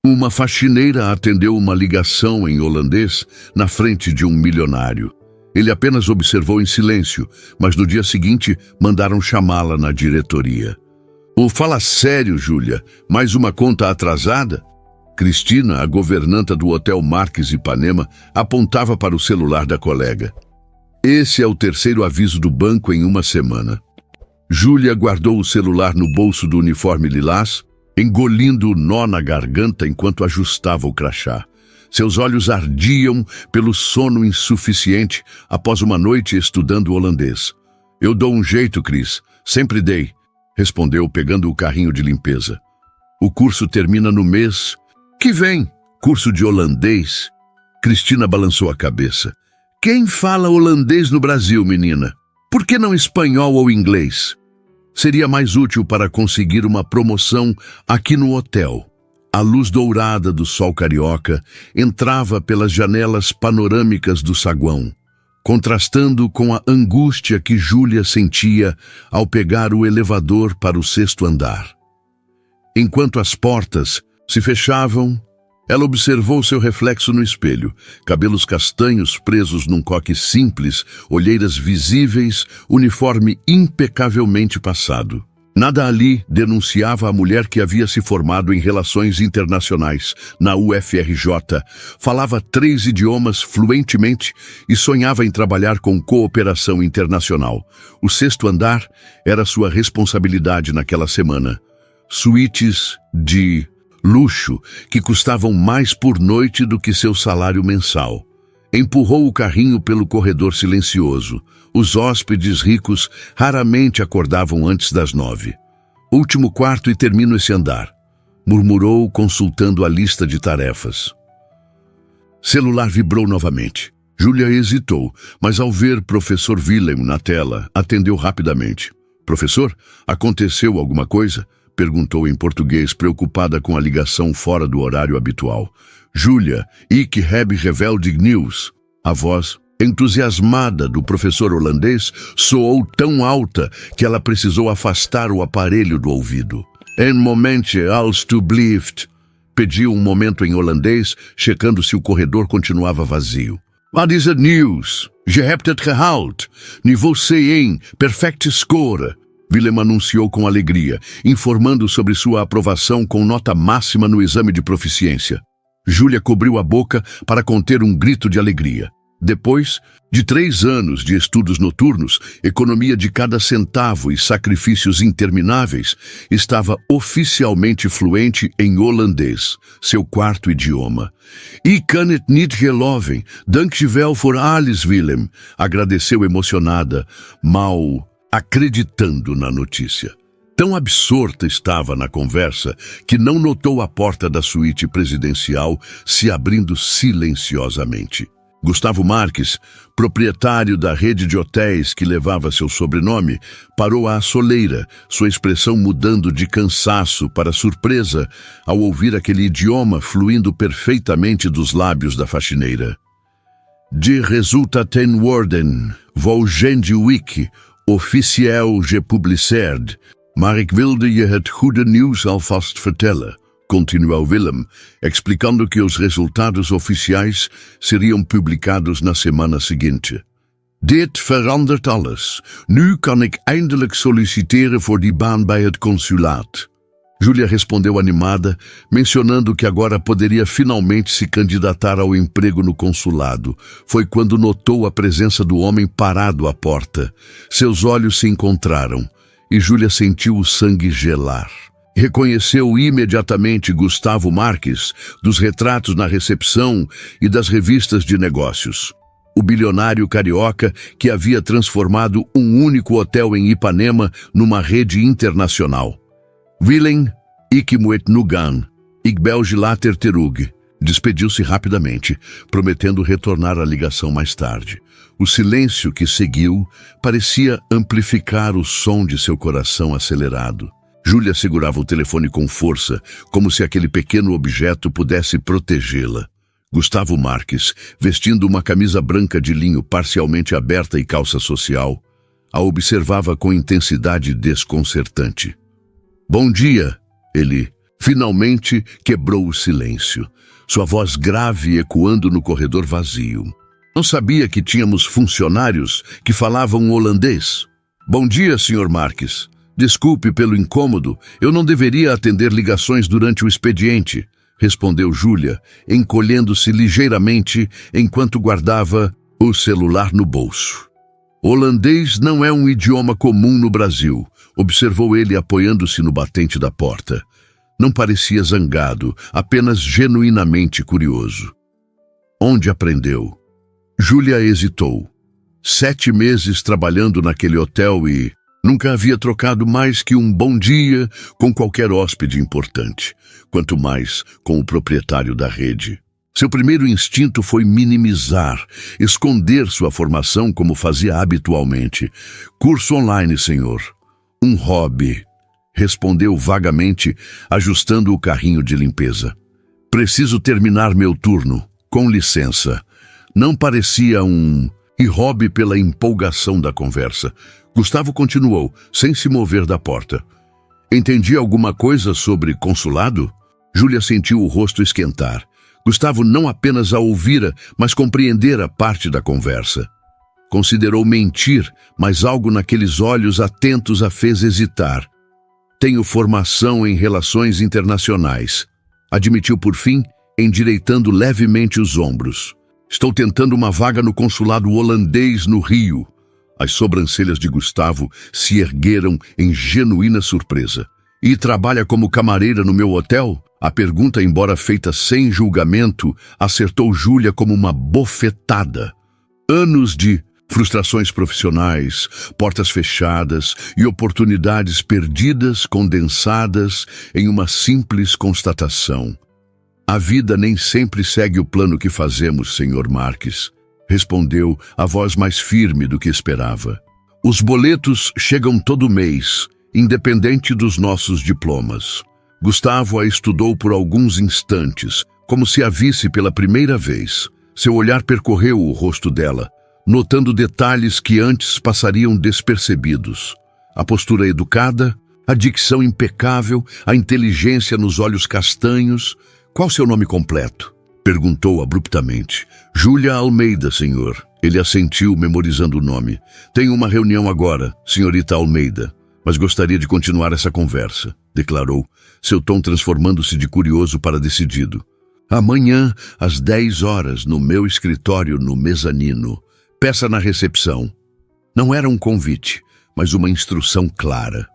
Uma faxineira atendeu uma ligação em holandês na frente de um milionário. Ele apenas observou em silêncio, mas no dia seguinte mandaram chamá-la na diretoria. Fala sério, Júlia, mais uma conta atrasada? Cristina, a governanta do Hotel Marques Ipanema, apontava para o celular da colega. Esse é o terceiro aviso do banco em uma semana. Júlia guardou o celular no bolso do uniforme lilás, engolindo o nó na garganta enquanto ajustava o crachá. Seus olhos ardiam pelo sono insuficiente após uma noite estudando holandês. Eu dou um jeito, Cris. Sempre dei, respondeu pegando o carrinho de limpeza. O curso termina no mês que vem. Curso de holandês? Cristina balançou a cabeça. Quem fala holandês no Brasil, menina? Por que não espanhol ou inglês? Seria mais útil para conseguir uma promoção aqui no hotel. A luz dourada do sol carioca entrava pelas janelas panorâmicas do saguão, contrastando com a angústia que Júlia sentia ao pegar o elevador para o 6º andar. Enquanto as portas se fechavam, ela observou seu reflexo no espelho, cabelos castanhos presos num coque simples, olheiras visíveis, uniforme impecavelmente passado. Nada ali denunciava a mulher que havia se formado em Relações Internacionais, na UFRJ, falava 3 idiomas fluentemente e sonhava em trabalhar com cooperação internacional. O 6º andar era sua responsabilidade naquela semana. Suítes de luxo que custavam mais por noite do que seu salário mensal. Empurrou o carrinho pelo corredor silencioso. Os hóspedes ricos raramente acordavam antes das 9. Último quarto e termino esse andar, murmurou consultando a lista de tarefas. Celular vibrou novamente. Júlia hesitou, mas ao ver professor Willem na tela, atendeu rapidamente. Professor, aconteceu alguma coisa? Perguntou em português, preocupada com a ligação fora do horário habitual. Júlia, ik heb geweldig nieuws. A voz entusiasmada do professor holandês soou tão alta que ela precisou afastar o aparelho do ouvido. Een momentje, alstublieft. Pediu um momento em holandês, checando se o corredor continuava vazio. Wat is het nieuws? Je hebt het gehaald. Niveau C1, perfect score. Willem anunciou com alegria, informando sobre sua aprovação com nota máxima no exame de proficiência. Júlia cobriu a boca para conter um grito de alegria. Depois de 3 anos de estudos noturnos, economia de cada centavo e sacrifícios intermináveis, estava oficialmente fluente em holandês, seu 4º idioma. Ik kan het niet geloven, dankjewel voor alles, Willem, agradeceu emocionada, mal acreditando na notícia. Tão absorta estava na conversa que não notou a porta da suíte presidencial se abrindo silenciosamente. Gustavo Marques, proprietário da rede de hotéis que levava seu sobrenome, parou à soleira, sua expressão mudando de cansaço para surpresa ao ouvir aquele idioma fluindo perfeitamente dos lábios da faxineira. De resultaten worden, volgende week, officieel gepubliceerd, maar ik wilde je het goede nieuws alvast vertellen, continuou Willem, explicando que os resultados oficiais seriam publicados na semana seguinte. Dit verandert alles. Nu kan ik eindelijk solliciteren voor die baan bij het consulaat. Júlia respondeu animada, mencionando que agora poderia finalmente se candidatar ao emprego no consulado. Foi quando notou a presença do homem parado à porta. Seus olhos se encontraram e Júlia sentiu o sangue gelar. Reconheceu imediatamente Gustavo Marques, dos retratos na recepção e das revistas de negócios. O bilionário carioca que havia transformado um único hotel em Ipanema numa rede internacional. Willem, ik moet nu gaan. Ik bel je later terug. Despediu-se rapidamente, prometendo retornar à ligação mais tarde. O silêncio que seguiu parecia amplificar o som de seu coração acelerado. Júlia segurava o telefone com força, como se aquele pequeno objeto pudesse protegê-la. Gustavo Marques, vestindo uma camisa branca de linho parcialmente aberta e calça social, a observava com intensidade desconcertante. Bom dia, ele Finalmente quebrou o silêncio, sua voz grave ecoando no corredor vazio. Não sabia que tínhamos funcionários que falavam holandês. Bom dia, Sr. Marques. Desculpe pelo incômodo, eu não deveria atender ligações durante o expediente, respondeu Júlia, encolhendo-se ligeiramente enquanto guardava o celular no bolso. Holandês não é um idioma comum no Brasil, observou ele apoiando-se no batente da porta. Não parecia zangado, apenas genuinamente curioso. Onde aprendeu? Júlia hesitou. 7 meses trabalhando naquele hotel e nunca havia trocado mais que um bom dia com qualquer hóspede importante, quanto mais com o proprietário da rede. Seu primeiro instinto foi minimizar, esconder sua formação como fazia habitualmente. Curso online, senhor. Um hobby, respondeu vagamente, ajustando o carrinho de limpeza. Preciso terminar meu turno, com licença. Não parecia um hobby pela empolgação da conversa. Gustavo continuou, sem se mover da porta. Entendi alguma coisa sobre consulado? Júlia sentiu o rosto esquentar. Gustavo não apenas a ouvira, mas compreendera parte da conversa. Considerou mentir, mas algo naqueles olhos atentos a fez hesitar. Tenho formação em relações internacionais, admitiu por fim, endireitando levemente os ombros. Estou tentando uma vaga no consulado holandês no Rio. As sobrancelhas de Gustavo se ergueram em genuína surpresa. E trabalha como camareira no meu hotel? A pergunta, embora feita sem julgamento, acertou Júlia como uma bofetada. Anos de frustrações profissionais, portas fechadas e oportunidades perdidas condensadas em uma simples constatação. A vida nem sempre segue o plano que fazemos, Sr. Marques, respondeu a voz mais firme do que esperava. Os boletos chegam todo mês, independente dos nossos diplomas. Gustavo a estudou por alguns instantes, como se a visse pela primeira vez. Seu olhar percorreu o rosto dela, notando detalhes que antes passariam despercebidos. A postura educada, a dicção impecável, a inteligência nos olhos castanhos. Qual seu nome completo? Perguntou abruptamente. Júlia Almeida, senhor. Ele assentiu, memorizando o nome. Tenho uma reunião agora, senhorita Almeida, mas gostaria de continuar essa conversa, declarou, seu tom transformando-se de curioso para decidido. Amanhã, às 10 horas, no meu escritório no mezanino. Peça na recepção. Não era um convite, mas uma instrução clara.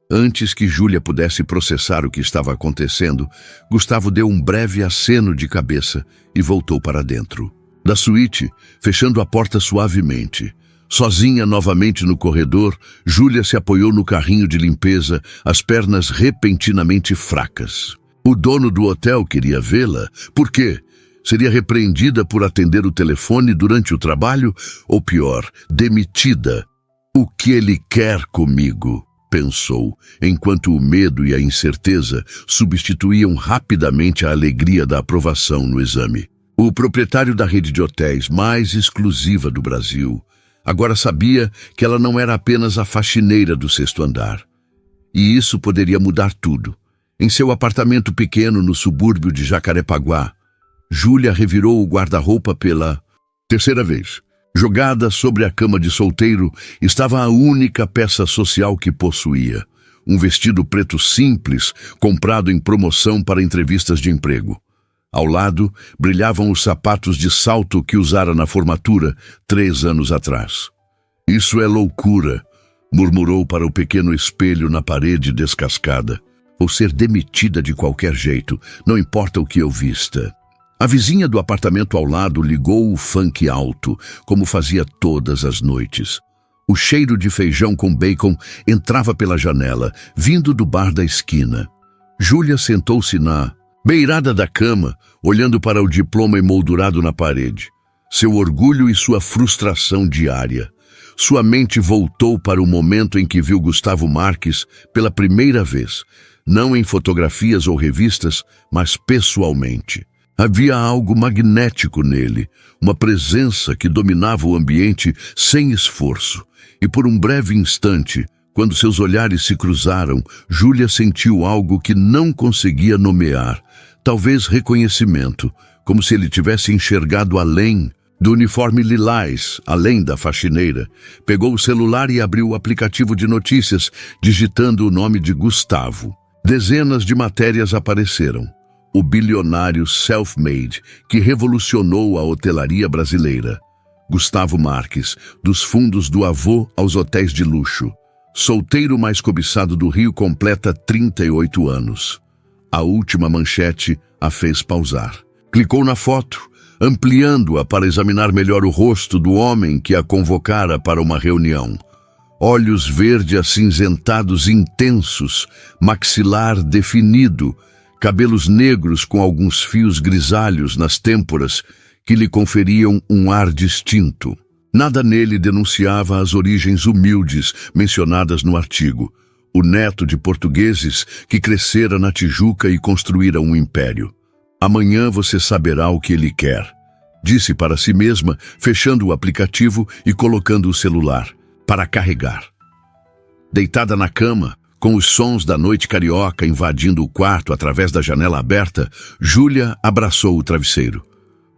Antes que Júlia pudesse processar o que estava acontecendo, Gustavo deu um breve aceno de cabeça e voltou para dentro da suíte, fechando a porta suavemente. Sozinha novamente no corredor, Júlia se apoiou no carrinho de limpeza, as pernas repentinamente fracas. O dono do hotel queria vê-la. Por quê? Seria repreendida por atender o telefone durante o trabalho? Ou pior, demitida? O que ele quer comigo? Pensou, enquanto o medo e a incerteza substituíam rapidamente a alegria da aprovação no exame. O proprietário da rede de hotéis mais exclusiva do Brasil agora sabia que ela não era apenas a faxineira do 6º andar. E isso poderia mudar tudo. Em seu apartamento pequeno no subúrbio de Jacarepaguá, Júlia revirou o guarda-roupa pela 3ª vez. Jogada sobre a cama de solteiro estava a única peça social que possuía. Um vestido preto simples, comprado em promoção para entrevistas de emprego. Ao lado, brilhavam os sapatos de salto que usara na formatura 3 anos atrás. Isso é loucura, murmurou para o pequeno espelho na parede descascada. Vou ser demitida de qualquer jeito, não importa o que eu vista. A vizinha do apartamento ao lado ligou o funk alto, como fazia todas as noites. O cheiro de feijão com bacon entrava pela janela, vindo do bar da esquina. Júlia sentou-se na beirada da cama, olhando para o diploma emoldurado na parede. Seu orgulho e sua frustração diária. Sua mente voltou para o momento em que viu Gustavo Marques pela primeira vez, não em fotografias ou revistas, mas pessoalmente. Havia algo magnético nele, uma presença que dominava o ambiente sem esforço, e por um breve instante, Quando seus olhares se cruzaram, Júlia sentiu algo que não conseguia nomear, talvez reconhecimento, como se ele tivesse enxergado além do uniforme lilás, além da faxineira. Pegou o celular e abriu o aplicativo de notícias, digitando o nome de Gustavo. Dezenas de matérias apareceram. O bilionário self-made que revolucionou a hotelaria brasileira. Gustavo Marques, dos fundos do avô aos hotéis de luxo. Solteiro mais cobiçado do Rio, completa 38 anos. A última manchete a fez pausar. Clicou na foto, ampliando-a para examinar melhor o rosto do homem que a convocara para uma reunião. Olhos verde acinzentados intensos, maxilar definido, cabelos negros com alguns fios grisalhos nas têmporas que lhe conferiam um ar distinto. Nada nele denunciava as origens humildes mencionadas no artigo. O neto de portugueses que crescera na Tijuca e construíra um império. Amanhã você saberá o que ele quer, disse para si mesma, fechando o aplicativo e colocando o celular para carregar. Deitada na cama, com os sons da noite carioca invadindo o quarto através da janela aberta, Júlia abraçou o travesseiro.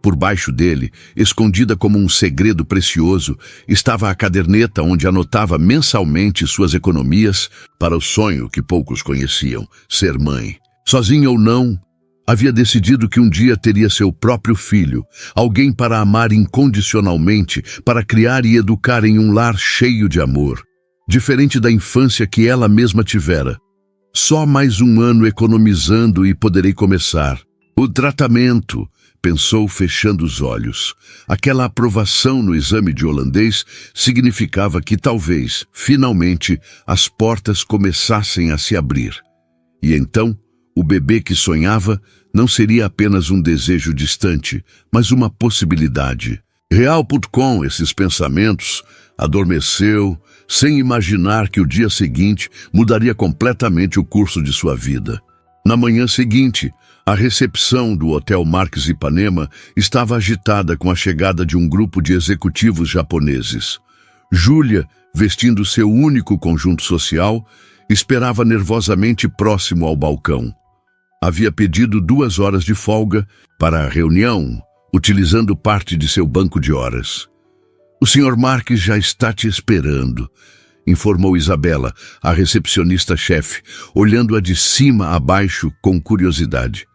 Por baixo dele, escondida como um segredo precioso, estava a caderneta onde anotava mensalmente suas economias para o sonho que poucos conheciam, ser mãe. Sozinha ou não, havia decidido que um dia teria seu próprio filho, alguém para amar incondicionalmente, para criar e educar em um lar cheio de amor, diferente da infância que ela mesma tivera. Só mais um ano economizando e poderei começar. O tratamento, pensou fechando os olhos. Aquela aprovação no exame de holandês significava que talvez, finalmente, as portas começassem a se abrir. E então, o bebê que sonhava não seria apenas um desejo distante, mas uma possibilidade. Real.com, esses pensamentos, adormeceu, sem imaginar que o dia seguinte mudaria completamente o curso de sua vida. Na manhã seguinte, a recepção do Hotel Marques Ipanema estava agitada com a chegada de um grupo de executivos japoneses. Júlia, vestindo seu único conjunto social, esperava nervosamente próximo ao balcão. Havia pedido 2 horas de folga para a reunião, utilizando parte de seu banco de horas. "O Sr. Marques já está te esperando", informou Isabela, a recepcionista-chefe, olhando-a de cima a baixo com curiosidade.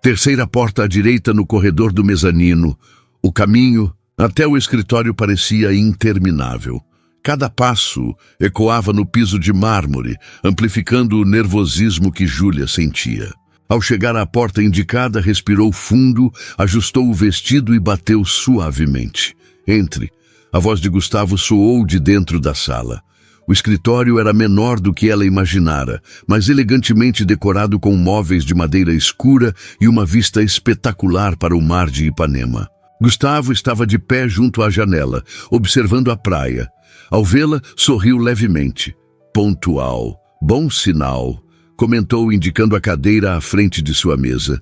Terceira porta à direita no corredor do mezanino. O caminho até o escritório parecia interminável. Cada passo ecoava no piso de mármore, amplificando o nervosismo que Júlia sentia. Ao chegar à porta indicada, respirou fundo, ajustou o vestido e bateu suavemente. "Entre." A voz de Gustavo soou de dentro da sala. O escritório era menor do que ela imaginara, mas elegantemente decorado com móveis de madeira escura e uma vista espetacular para o mar de Ipanema. Gustavo estava de pé junto à janela, observando a praia. Ao vê-la, sorriu levemente. "Pontual. Bom sinal", comentou, indicando a cadeira à frente de sua mesa.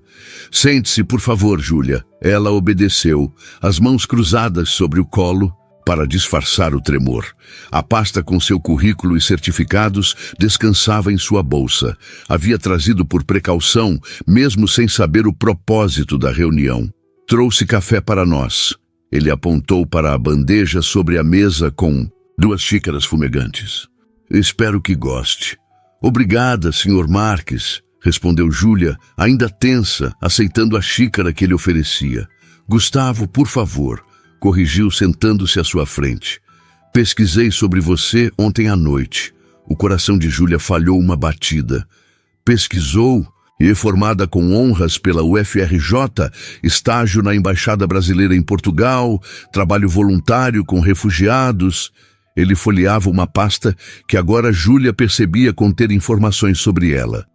"Sente-se, por favor, Júlia." Ela obedeceu, as mãos cruzadas sobre o colo, para disfarçar o tremor. A pasta com seu currículo e certificados descansava em sua bolsa. Havia trazido por precaução, mesmo sem saber o propósito da reunião. "Trouxe café para nós." Ele apontou para a bandeja sobre a mesa com 2 xícaras fumegantes. "Espero que goste." "Obrigada, Sr. Marques", respondeu Júlia, ainda tensa, aceitando a xícara que ele oferecia. "Gustavo, por favor", corrigiu sentando-se à sua frente. "Pesquisei sobre você ontem à noite." O coração de Júlia falhou uma batida. Pesquisou? E formada com honras pela UFRJ, estágio na Embaixada Brasileira em Portugal, trabalho voluntário com refugiados. Ele folheava uma pasta que agora Júlia percebia conter informações sobre ela.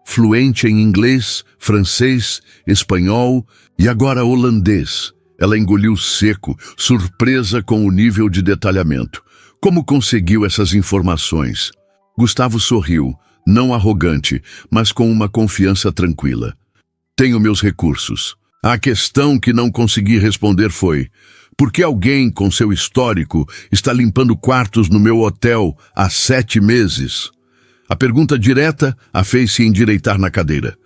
Fluente em inglês, francês, espanhol e agora holandês. Ela engoliu seco, surpresa com o nível de detalhamento. Como conseguiu essas informações? Gustavo sorriu, não arrogante, mas com uma confiança tranquila. "Tenho meus recursos." A questão que não consegui responder foi: Por que alguém com seu histórico está limpando quartos no meu hotel há 7 meses? A pergunta direta a fez-se endireitar na cadeira.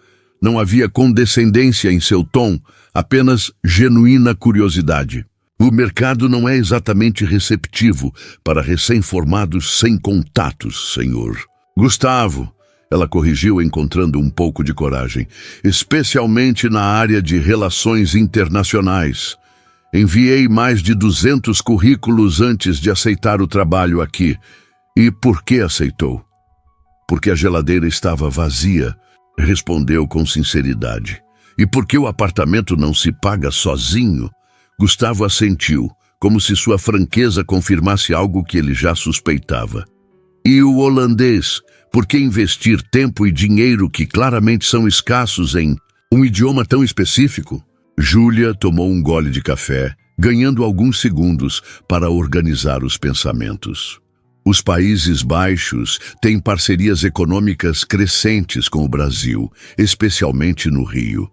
Não havia condescendência em seu tom, apenas genuína curiosidade. O mercado não é exatamente receptivo para recém-formados sem contatos, senhor. Gustavo, ela corrigiu encontrando um pouco de coragem, especialmente na área de relações internacionais. Enviei mais de 200 currículos antes de aceitar o trabalho aqui. E por que aceitou? Porque a geladeira estava vazia, respondeu com sinceridade. E porque o apartamento não se paga sozinho? Gustavo assentiu, como se sua franqueza confirmasse algo que ele já suspeitava. E o holandês? Por que investir tempo e dinheiro que claramente são escassos em um idioma tão específico? Júlia tomou um gole de café, ganhando alguns segundos para organizar os pensamentos. Os Países Baixos têm parcerias econômicas crescentes com o Brasil, especialmente no Rio.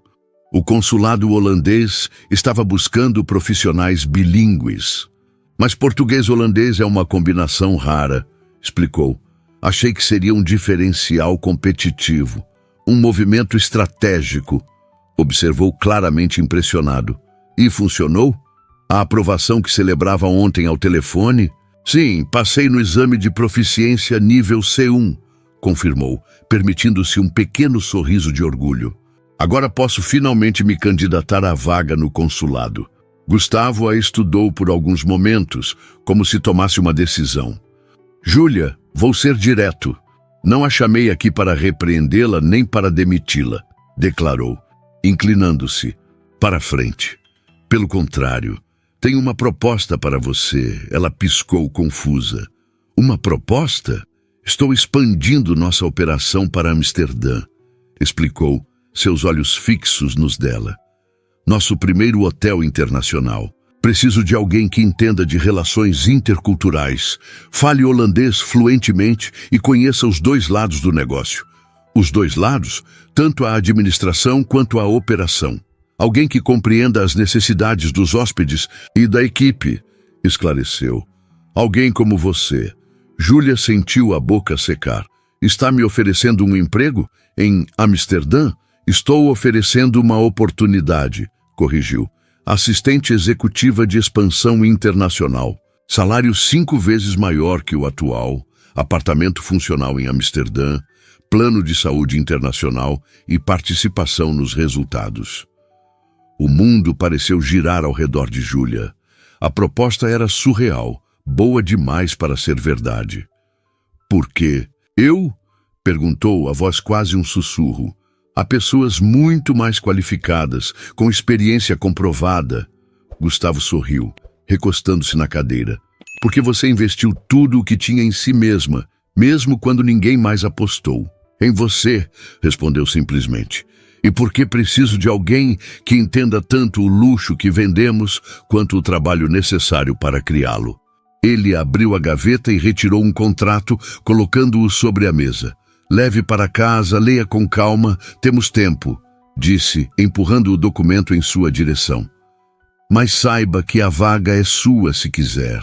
O consulado holandês estava buscando profissionais bilíngues. Mas português-holandês é uma combinação rara, explicou. Achei que seria um diferencial competitivo, um movimento estratégico. Observou claramente impressionado. E funcionou? A aprovação que celebrava ontem ao telefone? Sim, passei no exame de proficiência nível C1, confirmou, permitindo-se um pequeno sorriso de orgulho. Agora posso finalmente me candidatar à vaga no consulado. Gustavo a estudou por alguns momentos, como se tomasse uma decisão. Júlia, vou ser direto. Não a chamei aqui para repreendê-la nem para demiti-la, declarou, inclinando-se para frente. Pelo contrário, tenho uma proposta para você, ela piscou confusa. Uma proposta? Estou expandindo nossa operação para Amsterdã, explicou, seus olhos fixos nos dela. Nosso primeiro hotel internacional. Preciso de alguém que entenda de relações interculturais, fale holandês fluentemente e conheça os dois lados do negócio. Os dois lados, tanto a administração quanto a operação. Alguém que compreenda as necessidades dos hóspedes e da equipe, esclareceu. Alguém como você. Júlia sentiu a boca secar. Está me oferecendo um emprego em Amsterdã? Estou oferecendo uma oportunidade, corrigiu. Assistente executiva de expansão internacional. Salário 5 vezes maior que o atual. Apartamento funcional em Amsterdã. Plano de saúde internacional e participação nos resultados. O mundo pareceu girar ao redor de Júlia. A proposta era surreal, boa demais para ser verdade. Por quê? Eu? Perguntou, a voz quase um sussurro. Há pessoas muito mais qualificadas, com experiência comprovada. Gustavo sorriu, recostando-se na cadeira. Porque você investiu tudo o que tinha em si mesma, mesmo quando ninguém mais apostou. Em você, respondeu simplesmente. E porque preciso de alguém que entenda tanto o luxo que vendemos quanto o trabalho necessário para criá-lo. Ele abriu a gaveta e retirou um contrato, colocando-o sobre a mesa. Leve para casa, leia com calma, temos tempo, disse, empurrando o documento em sua direção. Mas saiba que a vaga é sua se quiser.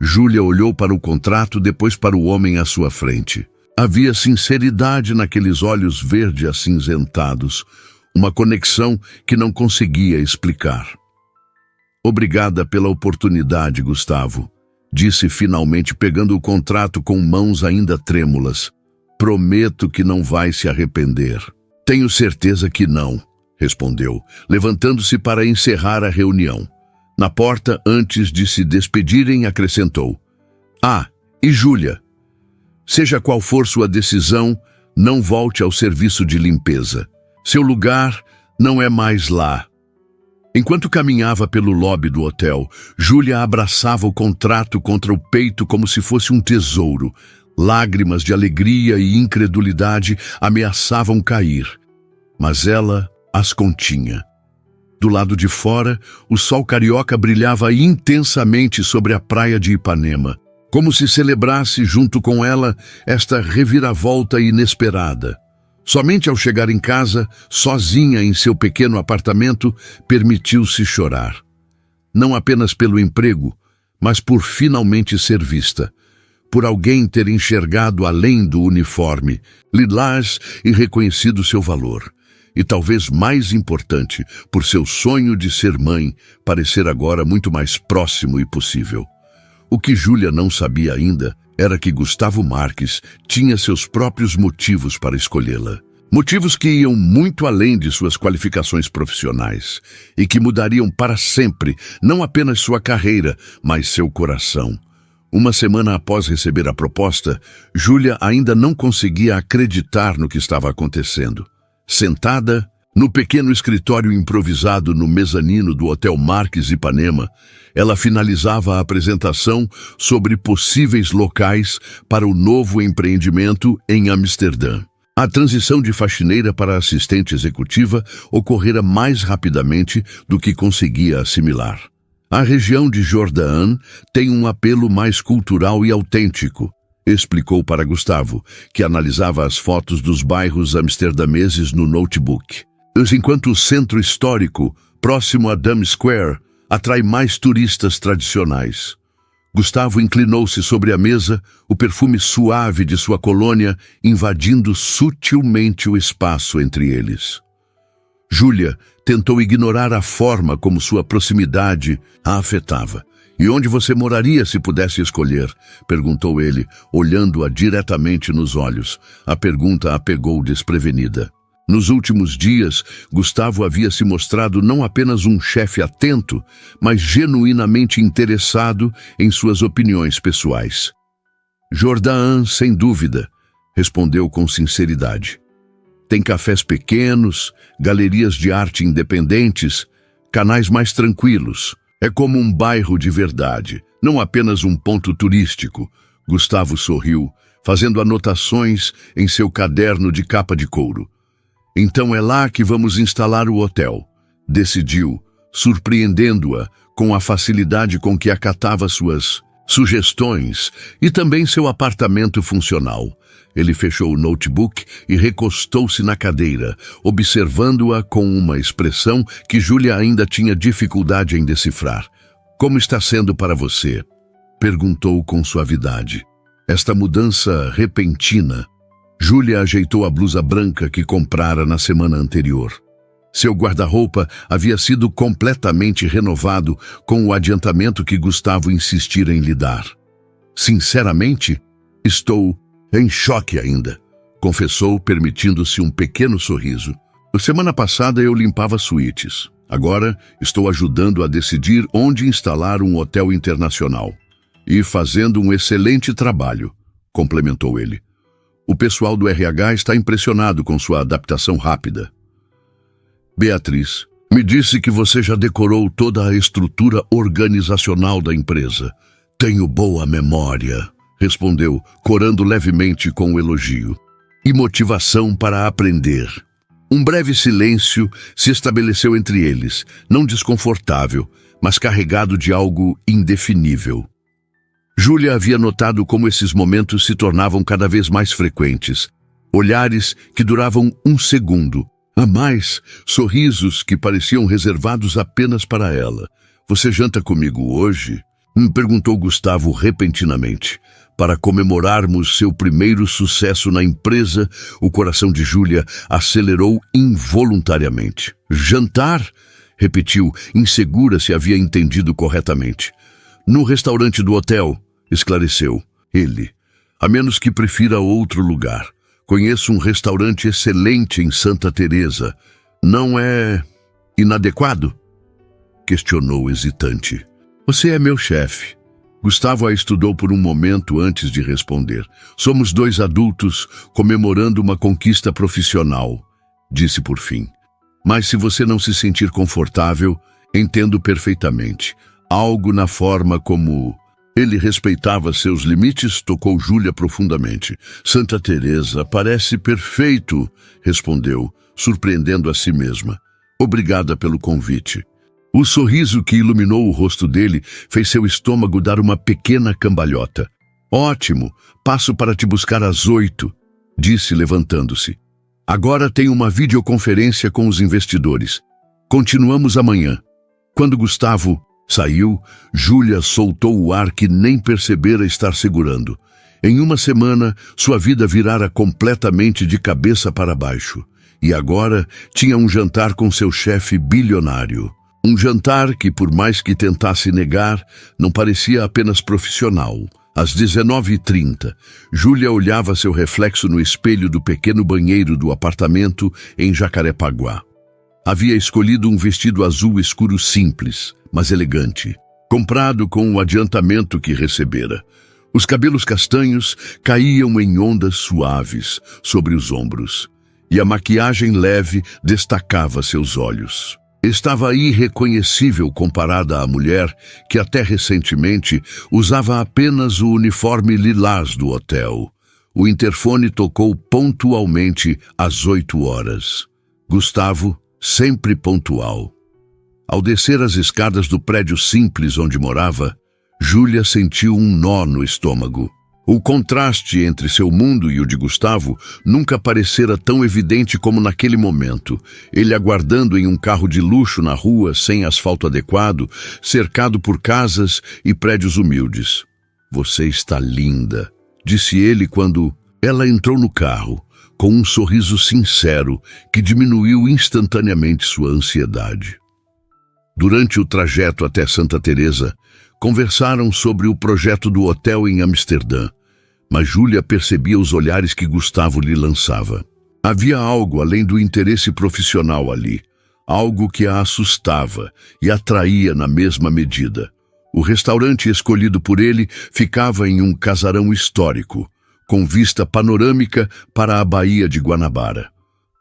Júlia olhou para o contrato, depois para o homem à sua frente. Havia sinceridade naqueles olhos verde acinzentados, uma conexão que não conseguia explicar. Obrigada pela oportunidade, Gustavo, disse finalmente pegando o contrato com mãos ainda trêmulas. Prometo que não vai se arrepender. Tenho certeza que não, respondeu, levantando-se para encerrar a reunião. Na porta, antes de se despedirem, acrescentou. E Júlia? Seja qual for sua decisão, não volte ao serviço de limpeza. Seu lugar não é mais lá. Enquanto caminhava pelo lobby do hotel, Júlia abraçava o contrato contra o peito como se fosse um tesouro. Lágrimas de alegria e incredulidade ameaçavam cair, mas ela as continha. Do lado de fora, o sol carioca brilhava intensamente sobre a praia de Ipanema, como se celebrasse junto com ela esta reviravolta inesperada. Somente ao chegar em casa, sozinha em seu pequeno apartamento, permitiu-se chorar. não apenas pelo emprego, mas por finalmente ser vista, por alguém ter enxergado além do uniforme, lilás e reconhecido seu valor. E talvez mais importante, por seu sonho de ser mãe parecer agora muito mais próximo e possível. O que Júlia não sabia ainda era que Gustavo Marques tinha seus próprios motivos para escolhê-la. Motivos que iam muito além de suas qualificações profissionais e que mudariam para sempre não apenas sua carreira, mas seu coração. Uma semana após receber a proposta, Júlia ainda não conseguia acreditar no que estava acontecendo. Sentada no pequeno escritório improvisado no mezanino do Hotel Marques Ipanema, ela finalizava a apresentação sobre possíveis locais para o novo empreendimento em Amsterdã. A transição de faxineira para assistente executiva ocorrera mais rapidamente do que conseguia assimilar. A região de Jordan tem um apelo mais cultural e autêntico, explicou para Gustavo, que analisava as fotos dos bairros amsterdameses no notebook. Enquanto o centro histórico, próximo a Dam Square, atrai mais turistas tradicionais. Gustavo inclinou-se sobre a mesa, o perfume suave de sua colônia invadindo sutilmente o espaço entre eles. Júlia tentou ignorar a forma como sua proximidade a afetava. "E onde você moraria se pudesse escolher?" perguntou ele, olhando-a diretamente nos olhos. A pergunta a pegou desprevenida. Nos últimos dias, Gustavo havia se mostrado não apenas um chefe atento, mas genuinamente interessado em suas opiniões pessoais. "Jordan, sem dúvida", respondeu com sinceridade. "Tem cafés pequenos, galerias de arte independentes, canais mais tranquilos. É como um bairro de verdade, não apenas um ponto turístico." Gustavo sorriu, fazendo anotações em seu caderno de capa de couro. "Então é lá que vamos instalar o hotel", decidiu, surpreendendo-a com a facilidade com que acatava suas sugestões e também seu apartamento funcional. Ele fechou o notebook e recostou-se na cadeira, observando-a com uma expressão que Júlia ainda tinha dificuldade em decifrar. "Como está sendo para você?" perguntou com suavidade. Esta mudança repentina. Júlia ajeitou a blusa branca que comprara na semana anterior. Seu guarda-roupa havia sido completamente renovado com o adiantamento que Gustavo insistira em lhe dar. "Sinceramente, estou em choque ainda", confessou, permitindo-se um pequeno sorriso. "Semana passada eu limpava suítes. Agora estou ajudando a decidir onde instalar um hotel internacional. E fazendo um excelente trabalho", complementou ele. "O pessoal do RH está impressionado com sua adaptação rápida." "Beatriz, me disse que você já decorou toda a estrutura organizacional da empresa." "Tenho boa memória", respondeu, corando levemente com o elogio. "E motivação para aprender." Um breve silêncio se estabeleceu entre eles, não desconfortável, mas carregado de algo indefinível. Júlia havia notado como esses momentos se tornavam cada vez mais frequentes. Olhares que duravam um segundo, a mais, sorrisos que pareciam reservados apenas para ela. "Você janta comigo hoje?" perguntou Gustavo repentinamente. Para comemorarmos seu primeiro sucesso na empresa, o coração de Júlia acelerou involuntariamente. "Jantar?" repetiu, insegura se havia entendido corretamente. "No restaurante do hotel", esclareceu ele. "A menos que prefira outro lugar. Conheço um restaurante excelente em Santa Teresa. Não é inadequado?" questionou hesitante. "Você é meu chefe." Gustavo a estudou por um momento antes de responder. "Somos dois adultos comemorando uma conquista profissional", disse por fim. "Mas se você não se sentir confortável, entendo perfeitamente. Algo na forma como ele respeitava seus limites tocou Júlia profundamente. "Santa Teresa parece perfeito", respondeu, surpreendendo a si mesma. "Obrigada pelo convite." O sorriso que iluminou o rosto dele fez seu estômago dar uma pequena cambalhota. "Ótimo, passo para te buscar às 8, disse levantando-se. "Agora tenho uma videoconferência com os investidores. Continuamos amanhã." Quando Gustavo Saiu, Júlia soltou o ar que nem percebera estar segurando. Em uma semana, sua vida virara completamente de cabeça para baixo. E agora tinha um jantar com seu chefe bilionário. Um jantar que, por mais que tentasse negar, não parecia apenas profissional. Às 19h30, Júlia olhava seu reflexo no espelho do pequeno banheiro do apartamento em Jacarepaguá. Havia escolhido um vestido azul escuro simples, mas elegante, comprado com o adiantamento que recebera. Os cabelos castanhos caíam em ondas suaves sobre os ombros, e a maquiagem leve destacava seus olhos. Estava irreconhecível comparada à mulher que até recentemente usava apenas o uniforme lilás do hotel. O interfone tocou pontualmente às 8h. Gustavo, sempre pontual. Ao descer as escadas do prédio simples onde morava, Júlia sentiu um nó no estômago. O contraste entre seu mundo e o de Gustavo nunca parecera tão evidente como naquele momento. Ele aguardando em um carro de luxo na rua, sem asfalto adequado, cercado por casas e prédios humildes. "Você está linda", disse ele quando ela entrou no carro, com um sorriso sincero que diminuiu instantaneamente sua ansiedade. Durante o trajeto até Santa Teresa, conversaram sobre o projeto do hotel em Amsterdã, mas Júlia percebia os olhares que Gustavo lhe lançava. Havia algo além do interesse profissional ali, algo que a assustava e atraía na mesma medida. O restaurante escolhido por ele ficava em um casarão histórico, com vista panorâmica para a Baía de Guanabara.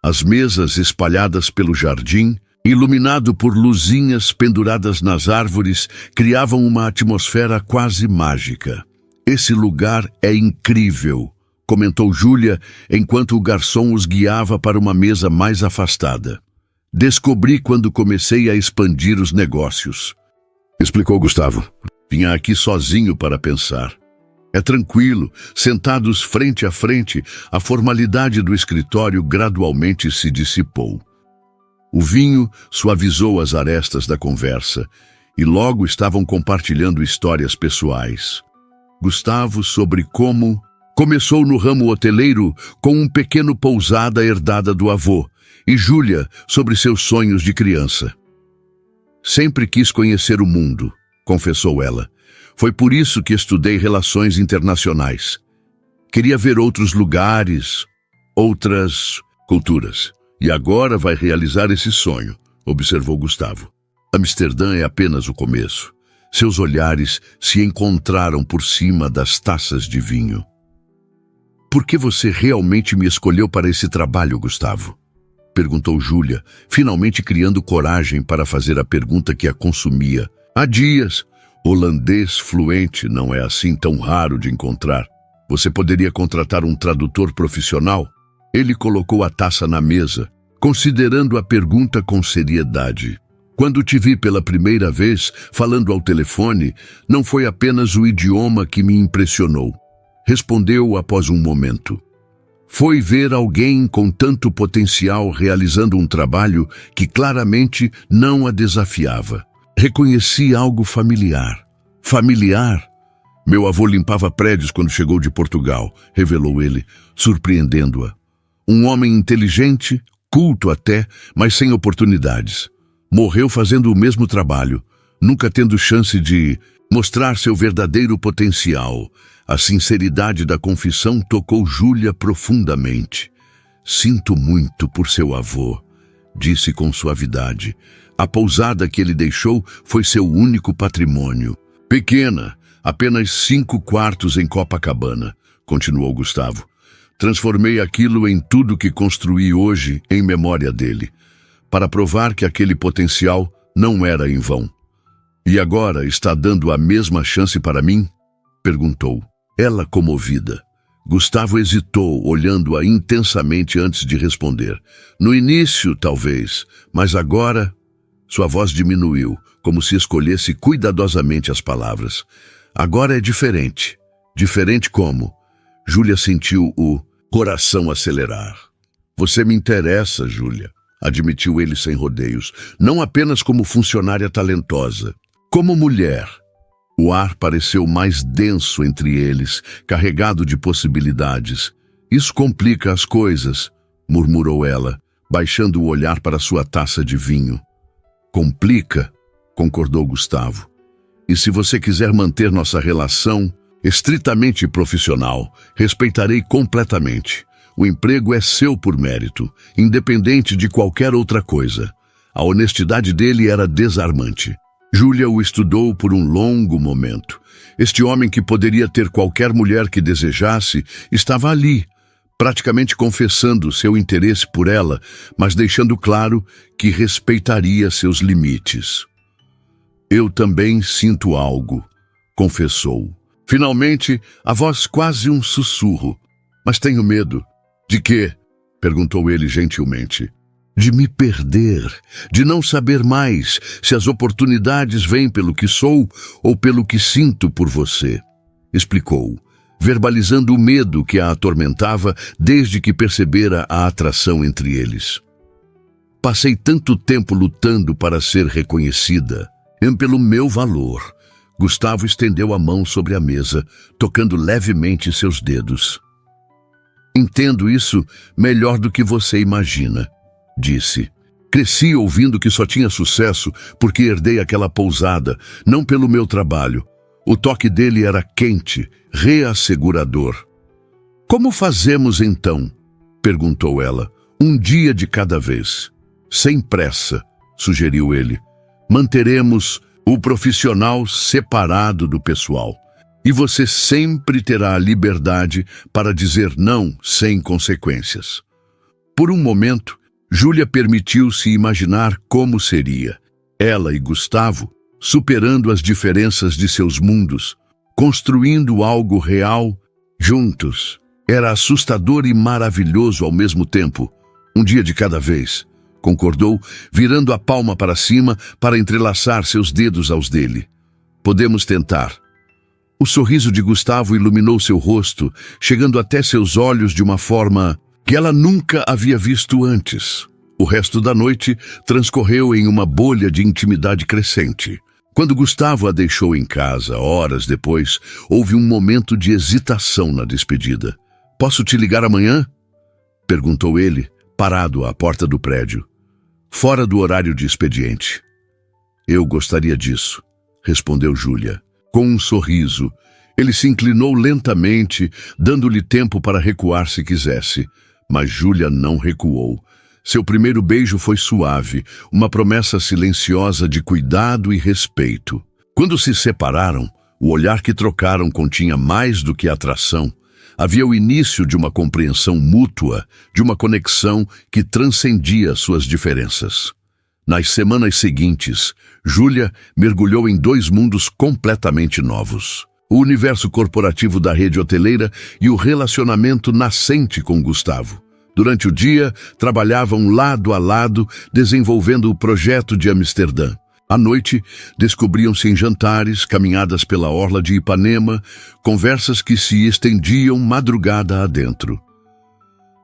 As mesas espalhadas pelo jardim, iluminado por luzinhas penduradas nas árvores, criavam uma atmosfera quase mágica. "Esse lugar é incrível", comentou Júlia enquanto o garçom os guiava para uma mesa mais afastada. "Descobri quando comecei a expandir os negócios", explicou Gustavo. "Vinha aqui sozinho para pensar. É tranquilo, sentados frente a frente, a formalidade do escritório gradualmente se dissipou. O vinho suavizou as arestas da conversa e logo estavam compartilhando histórias pessoais. Gustavo sobre como começou no ramo hoteleiro com um pequeno pousada herdada do avô, e Júlia sobre seus sonhos de criança. "Sempre quis conhecer o mundo", confessou ela. "Foi por isso que estudei relações internacionais. Queria ver outros lugares, outras culturas. E agora vai realizar esse sonho", observou Gustavo. "Amsterdã é apenas o começo." Seus olhares se encontraram por cima das taças de vinho. "Por que você realmente me escolheu para esse trabalho, Gustavo?", perguntou Júlia, finalmente criando coragem para fazer a pergunta que a consumia. "Há dias. Holandês fluente não é assim tão raro de encontrar. Você poderia contratar um tradutor profissional?" Ele colocou a taça na mesa, considerando a pergunta com seriedade. "Quando te vi pela primeira vez falando ao telefone, não foi apenas o idioma que me impressionou", respondeu após um momento. "Foi ver alguém com tanto potencial realizando um trabalho que claramente não a desafiava. Reconheci algo familiar." "Familiar?" "Meu avô limpava prédios quando chegou de Portugal", revelou ele, surpreendendo-a. "Um homem inteligente, culto até, mas sem oportunidades. Morreu fazendo o mesmo trabalho, nunca tendo chance de mostrar seu verdadeiro potencial." A sinceridade da confissão tocou Júlia profundamente. "Sinto muito por seu avô", disse com suavidade. "A pousada que ele deixou foi seu único patrimônio. Pequena, apenas 5 quartos em Copacabana", continuou Gustavo. "Transformei aquilo em tudo que construí hoje em memória dele, para provar que aquele potencial não era em vão." "E agora está dando a mesma chance para mim?", perguntou, ela comovida. Gustavo hesitou, olhando-a intensamente antes de responder. "No início, talvez, mas agora..." Sua voz diminuiu, como se escolhesse cuidadosamente as palavras. "Agora é diferente." "Diferente como?" Júlia sentiu o coração acelerar. "Você me interessa, Júlia", admitiu ele sem rodeios, "não apenas como funcionária talentosa, Como mulher, o ar pareceu mais denso entre eles, carregado de possibilidades. Isso complica as coisas, murmurou ela, baixando o olhar para sua taça de vinho. Complica, concordou Gustavo. E se você quiser manter nossa relação estritamente profissional, respeitarei completamente. O emprego é seu por mérito, independente de qualquer outra coisa. A honestidade dele era desarmante. Júlia o estudou por um longo momento. Este homem que poderia ter qualquer mulher que desejasse, estava ali, praticamente confessando seu interesse por ela, mas deixando claro que respeitaria seus limites. Eu também sinto algo, confessou. Finalmente, a voz quase um sussurro. Mas tenho medo. De quê? Perguntou ele gentilmente. De me perder, de não saber mais se as oportunidades vêm pelo que sou ou pelo que sinto por você, explicou, verbalizando o medo que a atormentava desde que percebera a atração entre eles. Passei tanto tempo lutando para ser reconhecida, pelo meu valor. Gustavo estendeu a mão sobre a mesa, tocando levemente seus dedos. Entendo isso melhor do que você imagina, disse. Cresci ouvindo que só tinha sucesso porque herdei aquela pousada, não pelo meu trabalho. O toque dele era quente, reassegurador. Como fazemos então? Perguntou ela. Um dia de cada vez. Sem pressa, sugeriu ele. Manteremos o profissional separado do pessoal. E você sempre terá a liberdade para dizer não sem consequências. Por um momento, Júlia permitiu-se imaginar como seria. Ela e Gustavo, superando as diferenças de seus mundos, construindo algo real juntos. Era assustador e maravilhoso ao mesmo tempo. Um dia de cada vez, concordou, virando a palma para cima para entrelaçar seus dedos aos dele. Podemos tentar. O sorriso de Gustavo iluminou seu rosto, chegando até seus olhos de uma forma que ela nunca havia visto antes. O resto da noite transcorreu em uma bolha de intimidade crescente. Quando Gustavo a deixou em casa, horas depois, houve um momento de hesitação na despedida. Posso te ligar amanhã? Perguntou ele, parado à porta do prédio. Fora do horário de expediente. Eu gostaria disso, respondeu Júlia. Com um sorriso, ele se inclinou lentamente, dando-lhe tempo para recuar se quisesse. Mas Júlia não recuou. Seu primeiro beijo foi suave, uma promessa silenciosa de cuidado e respeito. Quando se separaram, o olhar que trocaram continha mais do que atração. Havia o início de uma compreensão mútua, de uma conexão que transcendia suas diferenças. Nas semanas seguintes, Júlia mergulhou em dois mundos completamente novos. O universo corporativo da rede hoteleira e o relacionamento nascente com Gustavo. Durante o dia, trabalhavam lado a lado, desenvolvendo o projeto de Amsterdã. À noite, descobriam-se em jantares, caminhadas pela orla de Ipanema, conversas que se estendiam madrugada adentro.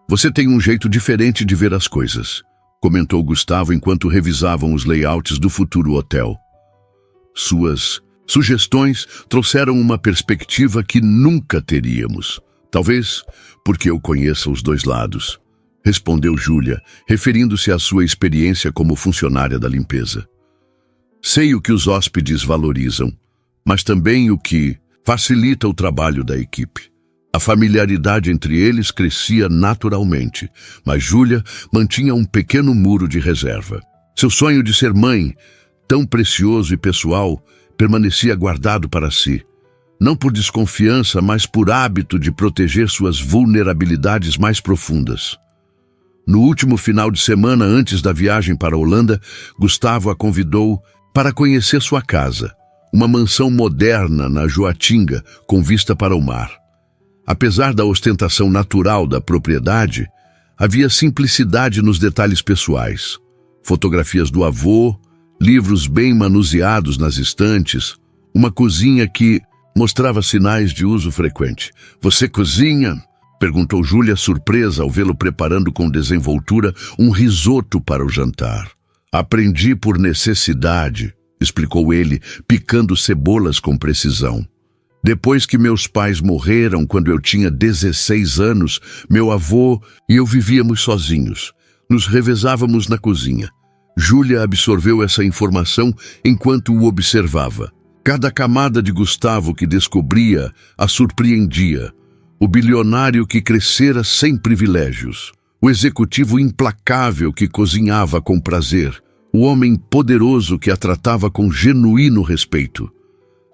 Você tem um jeito diferente de ver as coisas, comentou Gustavo enquanto revisavam os layouts do futuro hotel. Suas sugestões trouxeram uma perspectiva que nunca teríamos. Talvez porque eu conheça os dois lados, respondeu Júlia, referindo-se à sua experiência como funcionária da limpeza. Sei o que os hóspedes valorizam, mas também o que facilita o trabalho da equipe. A familiaridade entre eles crescia naturalmente, mas Júlia mantinha um pequeno muro de reserva. Seu sonho de ser mãe, tão precioso e pessoal, permanecia guardado para si. Não por desconfiança, mas por hábito de proteger suas vulnerabilidades mais profundas. No último final de semana antes da viagem para a Holanda, Gustavo a convidou para conhecer sua casa, uma mansão moderna na Joatinga, com vista para o mar. Apesar da ostentação natural da propriedade, havia simplicidade nos detalhes pessoais. Fotografias do avô, livros bem manuseados nas estantes, uma cozinha que mostrava sinais de uso frequente. Você cozinha? Perguntou Júlia, surpresa ao vê-lo preparando com desenvoltura um risoto para o jantar. Aprendi por necessidade, explicou ele, picando cebolas com precisão. Depois que meus pais morreram quando eu tinha 16 anos, meu avô e eu vivíamos sozinhos. Nos revezávamos na cozinha. Júlia absorveu essa informação enquanto o observava. Cada camada de Gustavo que descobria a surpreendia. O bilionário que crescera sem privilégios. O executivo implacável que cozinhava com prazer. O homem poderoso que a tratava com genuíno respeito.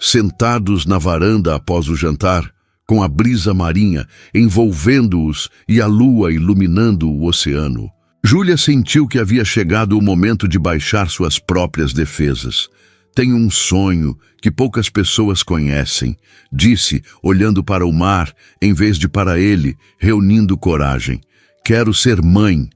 Sentados na varanda após o jantar, com a brisa marinha envolvendo-os e a lua iluminando o oceano, Júlia sentiu que havia chegado o momento de baixar suas próprias defesas. Tenho um sonho que poucas pessoas conhecem, disse, olhando para o mar, em vez de para ele, reunindo coragem. Quero ser mãe.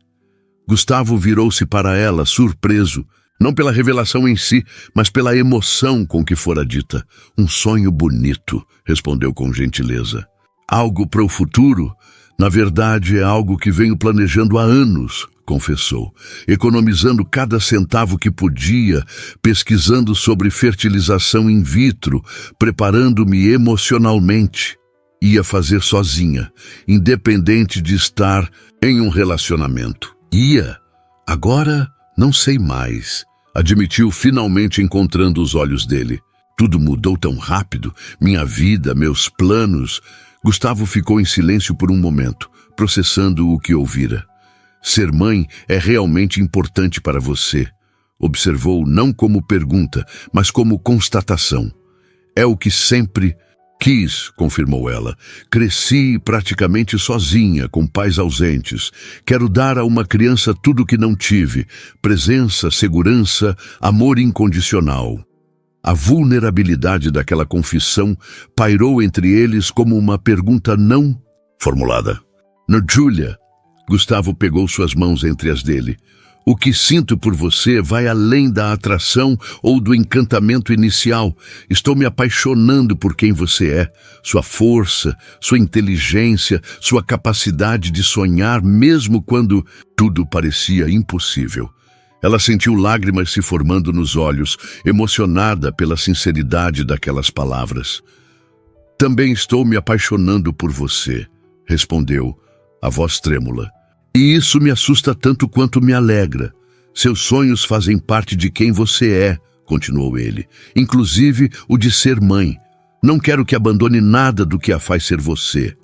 Gustavo virou-se para ela, surpreso, não pela revelação em si, mas pela emoção com que fora dita. Um sonho bonito, respondeu com gentileza. Algo para o futuro? Na verdade, é algo que venho planejando há anos, confessou, economizando cada centavo que podia, pesquisando sobre fertilização in vitro, preparando-me emocionalmente. Ia fazer sozinha, independente de estar em um relacionamento. Ia. Agora, não sei mais, admitiu finalmente encontrando os olhos dele. Tudo mudou tão rápido, minha vida, meus planos. Gustavo ficou em silêncio por um momento, processando o que ouvira. Ser mãe é realmente importante para você, observou não como pergunta, mas como constatação. É o que sempre quis, confirmou ela. Cresci praticamente sozinha, com pais ausentes. Quero dar a uma criança tudo o que não tive. Presença, segurança, amor incondicional. A vulnerabilidade daquela confissão pairou entre eles como uma pergunta não formulada. No Júlia, Gustavo pegou suas mãos entre as dele. O que sinto por você vai além da atração ou do encantamento inicial. Estou me apaixonando por quem você é, sua força, sua inteligência, sua capacidade de sonhar mesmo quando tudo parecia impossível. Ela sentiu lágrimas se formando nos olhos, emocionada pela sinceridade daquelas palavras. Também estou me apaixonando por você, respondeu, a voz trêmula. E isso me assusta tanto quanto me alegra. Seus sonhos fazem parte de quem você é, continuou ele, inclusive o de ser mãe. Não quero que abandone nada do que a faz ser você.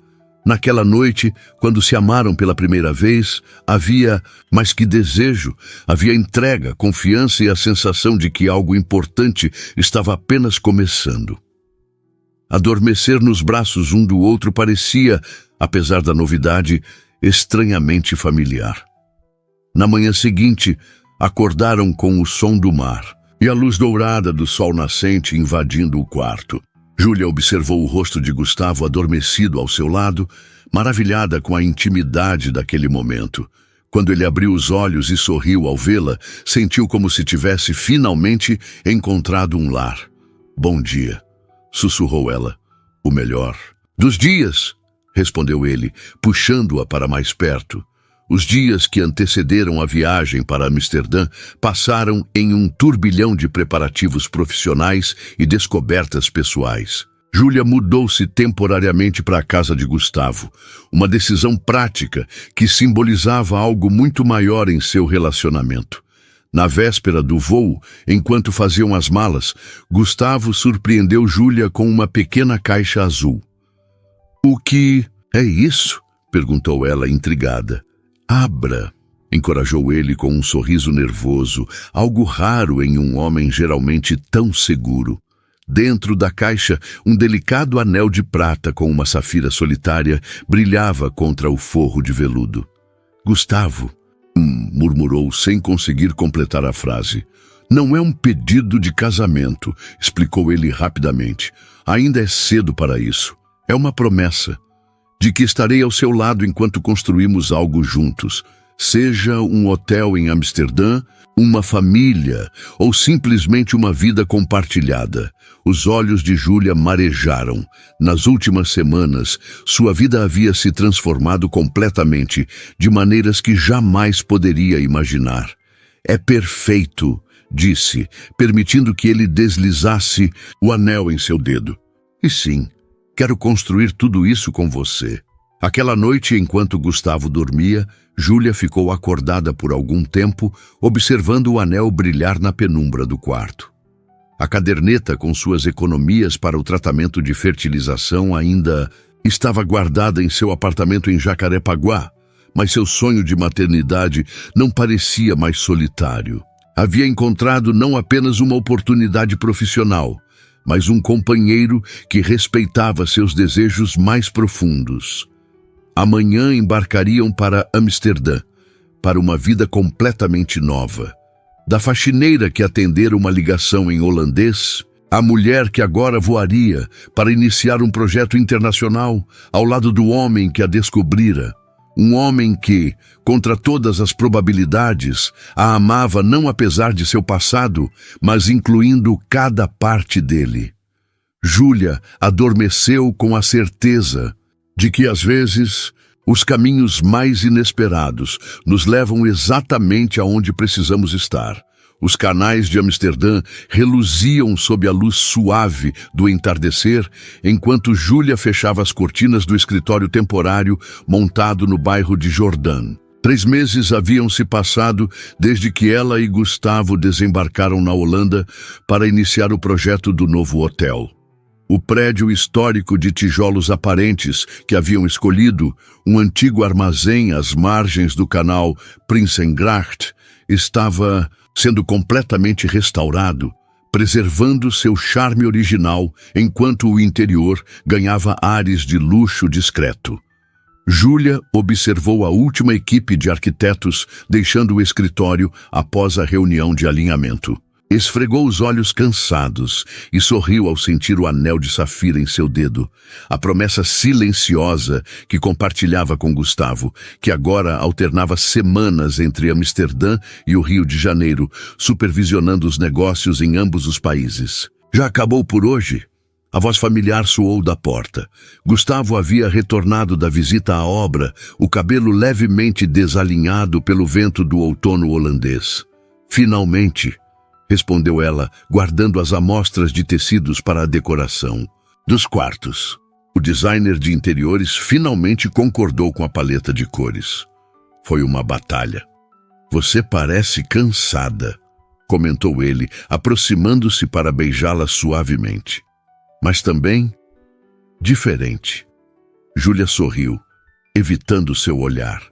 Naquela noite, quando se amaram pela primeira vez, havia mais que desejo, havia entrega, confiança e a sensação de que algo importante estava apenas começando. Adormecer nos braços um do outro parecia, apesar da novidade, estranhamente familiar. Na manhã seguinte, acordaram com o som do mar e a luz dourada do sol nascente invadindo o quarto. Júlia observou o rosto de Gustavo adormecido ao seu lado, maravilhada com a intimidade daquele momento. Quando ele abriu os olhos e sorriu ao vê-la, sentiu como se tivesse finalmente encontrado um lar. Bom dia, sussurrou ela. O melhor dos dias, respondeu ele, puxando-a para mais perto. Os dias que antecederam a viagem para Amsterdã passaram em um turbilhão de preparativos profissionais e descobertas pessoais. Júlia mudou-se temporariamente para a casa de Gustavo, uma decisão prática que simbolizava algo muito maior em seu relacionamento. Na véspera do voo, enquanto faziam as malas, Gustavo surpreendeu Júlia com uma pequena caixa azul. O que é isso? Perguntou ela intrigada. Abra, encorajou ele com um sorriso nervoso, algo raro em um homem geralmente tão seguro. Dentro da caixa, um delicado anel de prata com uma safira solitária brilhava contra o forro de veludo. Gustavo, murmurou sem conseguir completar a frase. Não é um pedido de casamento, explicou ele rapidamente. Ainda é cedo para isso. É uma promessa de que estarei ao seu lado enquanto construímos algo juntos, seja um hotel em Amsterdã, uma família ou simplesmente uma vida compartilhada. Os olhos de Júlia marejaram. Nas últimas semanas, sua vida havia se transformado completamente, de maneiras que jamais poderia imaginar. É perfeito, disse, permitindo que ele deslizasse o anel em seu dedo. E sim, quero construir tudo isso com você. Aquela noite, enquanto Gustavo dormia, Júlia ficou acordada por algum tempo, observando o anel brilhar na penumbra do quarto. A caderneta com suas economias para o tratamento de fertilização ainda estava guardada em seu apartamento em Jacarepaguá, mas seu sonho de maternidade não parecia mais solitário. Havia encontrado não apenas uma oportunidade profissional, mas um companheiro que respeitava seus desejos mais profundos. Amanhã embarcariam para Amsterdã, para uma vida completamente nova. Da faxineira que atendera uma ligação em holandês, a mulher que agora voaria para iniciar um projeto internacional ao lado do homem que a descobrira. Um homem que, contra todas as probabilidades, a amava não apesar de seu passado, mas incluindo cada parte dele. Júlia adormeceu com a certeza de que, às vezes, os caminhos mais inesperados nos levam exatamente aonde precisamos estar. Os canais de Amsterdã reluziam sob a luz suave do entardecer, enquanto Júlia fechava as cortinas do escritório temporário montado no bairro de Jordan. 3 meses haviam se passado desde que ela e Gustavo desembarcaram na Holanda para iniciar o projeto do novo hotel. O prédio histórico de tijolos aparentes que haviam escolhido, um antigo armazém às margens do canal Prinsengracht, estava sendo completamente restaurado, preservando seu charme original, enquanto o interior ganhava ares de luxo discreto. Júlia observou a última equipe de arquitetos deixando o escritório após a reunião de alinhamento. Esfregou os olhos cansados e sorriu ao sentir o anel de safira em seu dedo, a promessa silenciosa que compartilhava com Gustavo, que agora alternava semanas entre Amsterdã e o Rio de Janeiro, supervisionando os negócios em ambos os países. Já acabou por hoje? A voz familiar soou da porta. Gustavo havia retornado da visita à obra, o cabelo levemente desalinhado pelo vento do outono holandês. Finalmente, respondeu ela, guardando as amostras de tecidos para a decoração dos quartos. O designer de interiores finalmente concordou com a paleta de cores. Foi uma batalha. Você parece cansada, comentou ele, aproximando-se para beijá-la suavemente. Mas também diferente. Júlia sorriu, evitando seu olhar.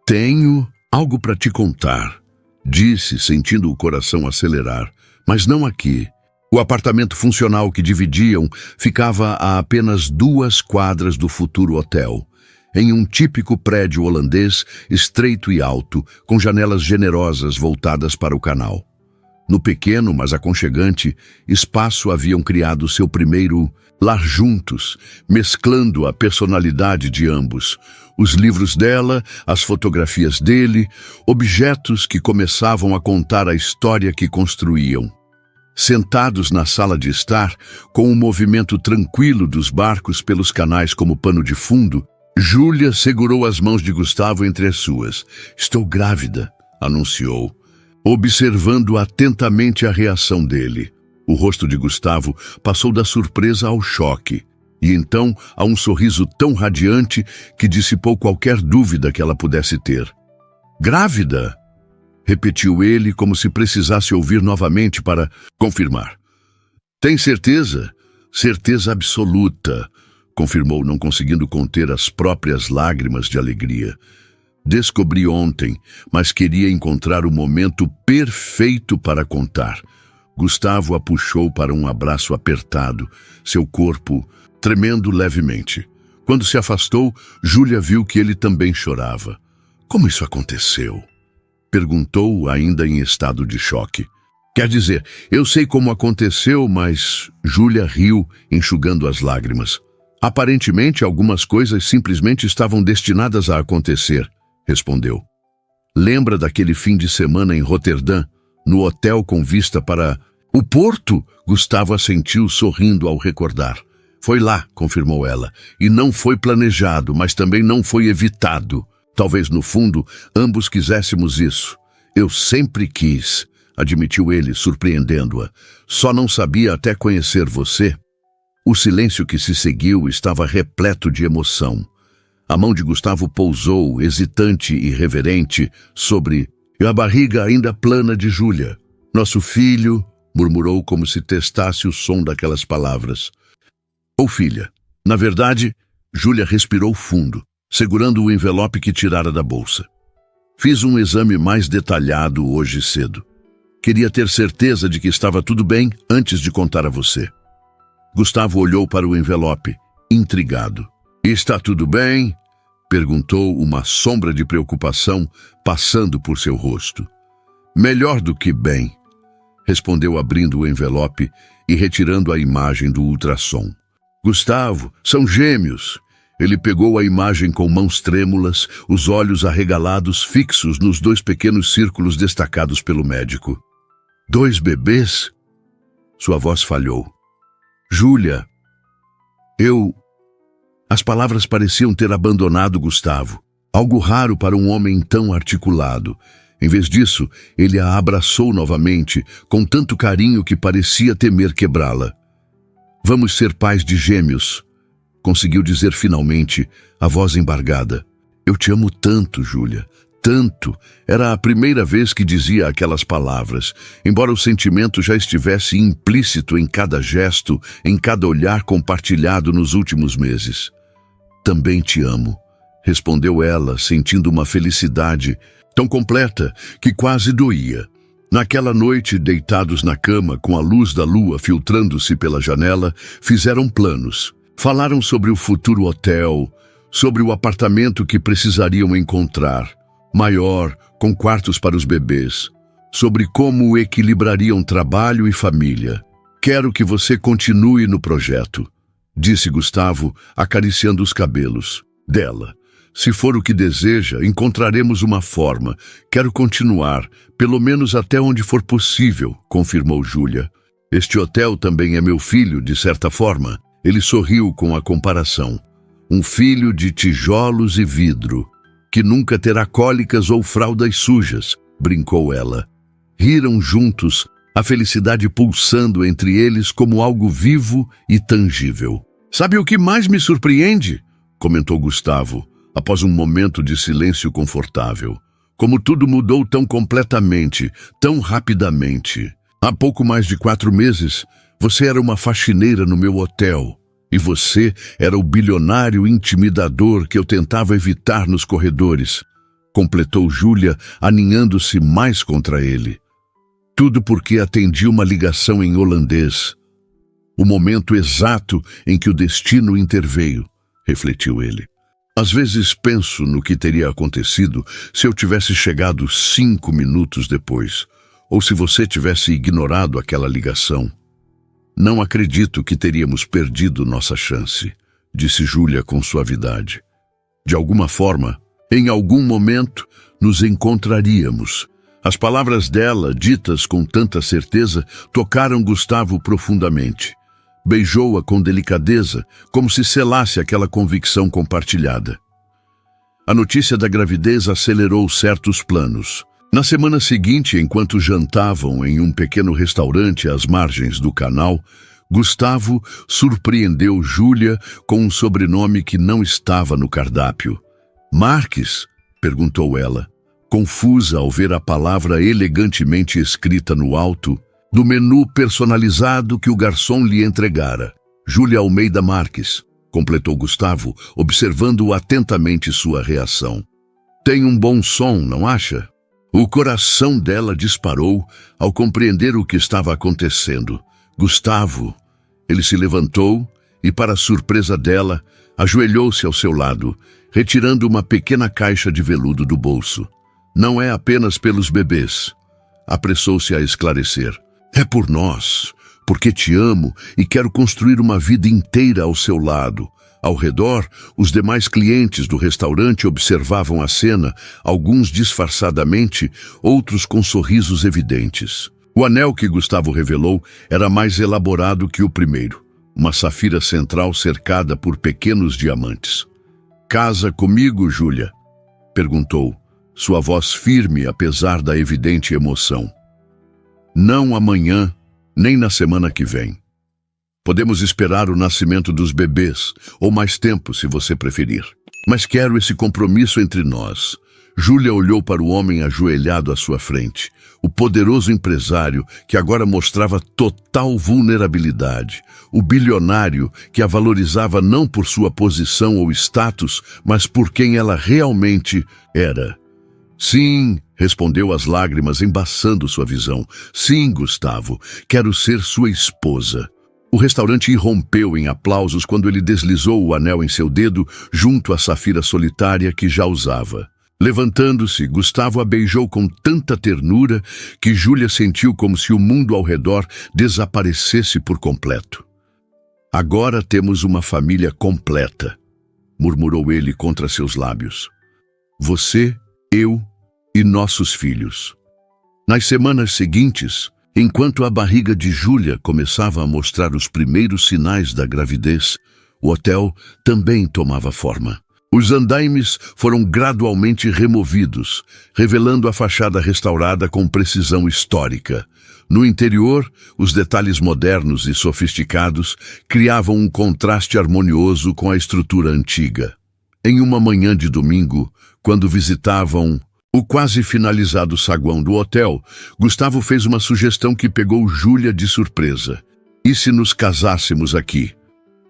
Tenho algo para te contar, disse, sentindo o coração acelerar. Mas não aqui. O apartamento funcional que dividiam ficava a apenas 2 quadras do futuro hotel, em um típico prédio holandês estreito e alto, com janelas generosas voltadas para o canal. No pequeno, mas aconchegante, espaço haviam criado seu primeiro lar juntos, mesclando a personalidade de ambos. Os livros dela, as fotografias dele, objetos que começavam a contar a história que construíam. Sentados na sala de estar, com o movimento tranquilo dos barcos pelos canais como pano de fundo, Júlia segurou as mãos de Gustavo entre as suas. Estou grávida, anunciou, observando atentamente a reação dele. O rosto de Gustavo passou da surpresa ao choque, e então a um sorriso tão radiante que dissipou qualquer dúvida que ela pudesse ter. Grávida? Repetiu ele como se precisasse ouvir novamente para confirmar. Tem certeza? Certeza absoluta, confirmou, não conseguindo conter as próprias lágrimas de alegria. Descobri ontem, mas queria encontrar o momento perfeito para contar. Gustavo a puxou para um abraço apertado, seu corpo tremendo levemente. Quando se afastou, Júlia viu que ele também chorava. Como isso aconteceu? Perguntou, ainda em estado de choque. Quer dizer, eu sei como aconteceu, mas... Júlia riu, enxugando as lágrimas. Aparentemente, algumas coisas simplesmente estavam destinadas a acontecer, respondeu. Lembra daquele fim de semana em Roterdã, no hotel com vista para o porto? Gustavo assentiu, sorrindo ao recordar. Foi lá, confirmou ela, e não foi planejado, mas também não foi evitado. Talvez, no fundo, ambos quiséssemos isso. Eu sempre quis, admitiu ele, surpreendendo-a. Só não sabia até conhecer você. O silêncio que se seguiu estava repleto de emoção. A mão de Gustavo pousou, hesitante e reverente, sobre a barriga ainda plana de Júlia. Nosso filho, murmurou como se testasse o som daquelas palavras. Ou filha. Na verdade, Júlia respirou fundo, segurando o envelope que tirara da bolsa. Fiz um exame mais detalhado hoje cedo. Queria ter certeza de que estava tudo bem antes de contar a você. Gustavo olhou para o envelope, intrigado. Está tudo bem? Perguntou, uma sombra de preocupação passando por seu rosto. Melhor do que bem, respondeu abrindo o envelope e retirando a imagem do ultrassom. Gustavo, são gêmeos. Ele pegou a imagem com mãos trêmulas, os olhos arregalados fixos nos 2 pequenos círculos destacados pelo médico. 2 bebês? Sua voz falhou. Júlia, As palavras pareciam ter abandonado Gustavo, algo raro para um homem tão articulado. Em vez disso, ele a abraçou novamente, com tanto carinho que parecia temer quebrá-la. Vamos ser pais de gêmeos, conseguiu dizer finalmente, a voz embargada. Eu te amo tanto, Júlia, tanto. Era a primeira vez que dizia aquelas palavras, embora o sentimento já estivesse implícito em cada gesto, em cada olhar compartilhado nos últimos meses. Também te amo, respondeu ela, sentindo uma felicidade tão completa que quase doía. Naquela noite, deitados na cama, com a luz da lua filtrando-se pela janela, fizeram planos. Falaram sobre o futuro hotel, sobre o apartamento que precisariam encontrar, maior, com quartos para os bebês, sobre como equilibrariam trabalho e família. Quero que você continue no projeto, disse Gustavo, acariciando os cabelos dela. Se for o que deseja, encontraremos uma forma. Quero continuar, pelo menos até onde for possível, confirmou Júlia. Este hotel também é meu filho, de certa forma. Ele sorriu com a comparação. Um filho de tijolos e vidro, que nunca terá cólicas ou fraldas sujas, brincou ela. Riram juntos, a felicidade pulsando entre eles como algo vivo e tangível. Sabe o que mais me surpreende? Comentou Gustavo, após um momento de silêncio confortável. Como tudo mudou tão completamente, tão rapidamente. Há pouco mais de 4 meses, você era uma faxineira no meu hotel. E você era o bilionário intimidador que eu tentava evitar nos corredores. Completou Júlia, aninhando-se mais contra ele. Tudo porque atendi uma ligação em holandês. O momento exato em que o destino interveio, refletiu ele. Às vezes penso no que teria acontecido se eu tivesse chegado 5 minutos depois, ou se você tivesse ignorado aquela ligação. Não acredito que teríamos perdido nossa chance, disse Júlia com suavidade. De alguma forma, em algum momento, nos encontraríamos. As palavras dela, ditas com tanta certeza, tocaram Gustavo profundamente. Beijou-a com delicadeza, como se selasse aquela convicção compartilhada. A notícia da gravidez acelerou certos planos. Na semana seguinte, enquanto jantavam em um pequeno restaurante às margens do canal, Gustavo surpreendeu Júlia com um sobrenome que não estava no cardápio. Marques? Perguntou ela, confusa ao ver a palavra elegantemente escrita no alto do menu personalizado que o garçom lhe entregara. Júlia Almeida Marques, completou Gustavo, observando atentamente sua reação. Tem um bom som, não acha? O coração dela disparou ao compreender o que estava acontecendo. Gustavo, ele se levantou e, para a surpresa dela, ajoelhou-se ao seu lado, retirando uma pequena caixa de veludo do bolso. Não é apenas pelos bebês, apressou-se a esclarecer. É por nós, porque te amo e quero construir uma vida inteira ao seu lado. Ao redor, os demais clientes do restaurante observavam a cena, alguns disfarçadamente, outros com sorrisos evidentes. O anel que Gustavo revelou era mais elaborado que o primeiro, uma safira central cercada por pequenos diamantes. Casa comigo, Júlia? Perguntou, sua voz firme apesar da evidente emoção. Não amanhã, nem na semana que vem. Podemos esperar o nascimento dos bebês, ou mais tempo, se você preferir. Mas quero esse compromisso entre nós. Júlia olhou para o homem ajoelhado à sua frente, o poderoso empresário que agora mostrava total vulnerabilidade, o bilionário que a valorizava não por sua posição ou status, mas por quem ela realmente era. Sim, respondeu as lágrimas embaçando sua visão. Sim, Gustavo, quero ser sua esposa. O restaurante irrompeu em aplausos quando ele deslizou o anel em seu dedo junto à safira solitária que já usava. Levantando-se, Gustavo a beijou com tanta ternura que Júlia sentiu como se o mundo ao redor desaparecesse por completo. Agora temos uma família completa, murmurou ele contra seus lábios. Você, eu e nossos filhos. Nas semanas seguintes, enquanto a barriga de Júlia começava a mostrar os primeiros sinais da gravidez, o hotel também tomava forma. Os andaimes foram gradualmente removidos, revelando a fachada restaurada com precisão histórica. No interior, os detalhes modernos e sofisticados criavam um contraste harmonioso com a estrutura antiga. Em uma manhã de domingo, quando visitavam o quase finalizado saguão do hotel, Gustavo fez uma sugestão que pegou Júlia de surpresa. E se nos casássemos aqui?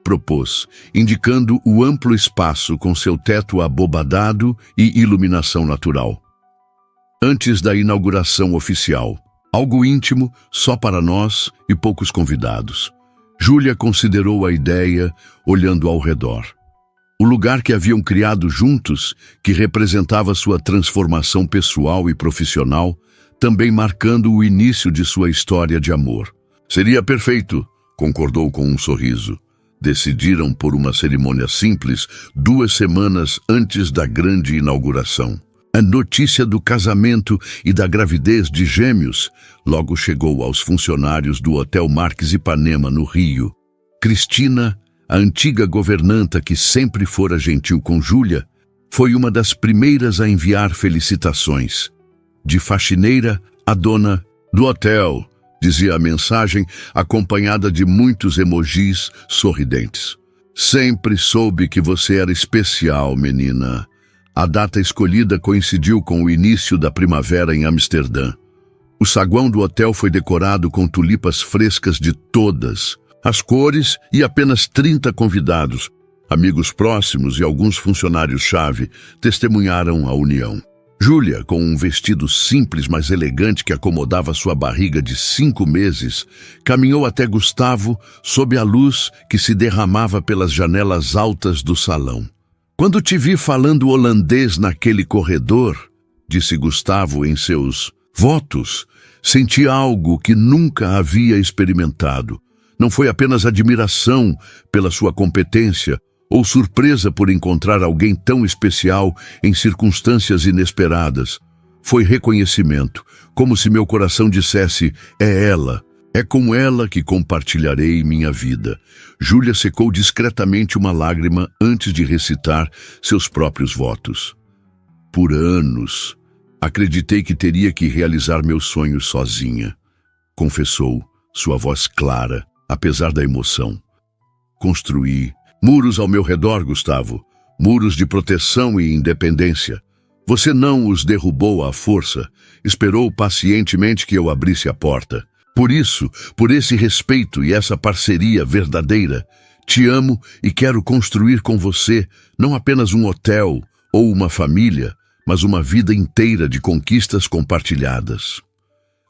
Propôs, indicando o amplo espaço com seu teto abobadado e iluminação natural. Antes da inauguração oficial, algo íntimo só para nós e poucos convidados. Júlia considerou a ideia, olhando ao redor. O lugar que haviam criado juntos, que representava sua transformação pessoal e profissional, também marcando o início de sua história de amor. Seria perfeito, concordou com um sorriso. Decidiram por uma cerimônia simples 2 semanas antes da grande inauguração. A notícia do casamento e da gravidez de gêmeos logo chegou aos funcionários do Hotel Marques Ipanema, no Rio. Cristina, a antiga governanta que sempre fora gentil com Júlia, foi uma das primeiras a enviar felicitações. De faxineira a dona do hotel, dizia a mensagem, acompanhada de muitos emojis sorridentes. Sempre soube que você era especial, menina. A data escolhida coincidiu com o início da primavera em Amsterdã. O saguão do hotel foi decorado com tulipas frescas de todas as cores e apenas 30 convidados, amigos próximos e alguns funcionários-chave, testemunharam a união. Júlia, com um vestido simples, mas elegante que acomodava sua barriga de 5 meses, caminhou até Gustavo sob a luz que se derramava pelas janelas altas do salão. Quando te vi falando holandês naquele corredor, disse Gustavo em seus votos, senti algo que nunca havia experimentado. Não foi apenas admiração pela sua competência, ou surpresa por encontrar alguém tão especial em circunstâncias inesperadas. Foi reconhecimento, como se meu coração dissesse, é ela, é com ela que compartilharei minha vida. Júlia secou discretamente uma lágrima antes de recitar seus próprios votos. Por anos, acreditei que teria que realizar meus sonhos sozinha, confessou, sua voz clara, apesar da emoção. Construí muros ao meu redor, Gustavo, muros de proteção e independência. Você não os derrubou à força, esperou pacientemente que eu abrisse a porta. Por isso, por esse respeito e essa parceria verdadeira, te amo e quero construir com você não apenas um hotel ou uma família, mas uma vida inteira de conquistas compartilhadas.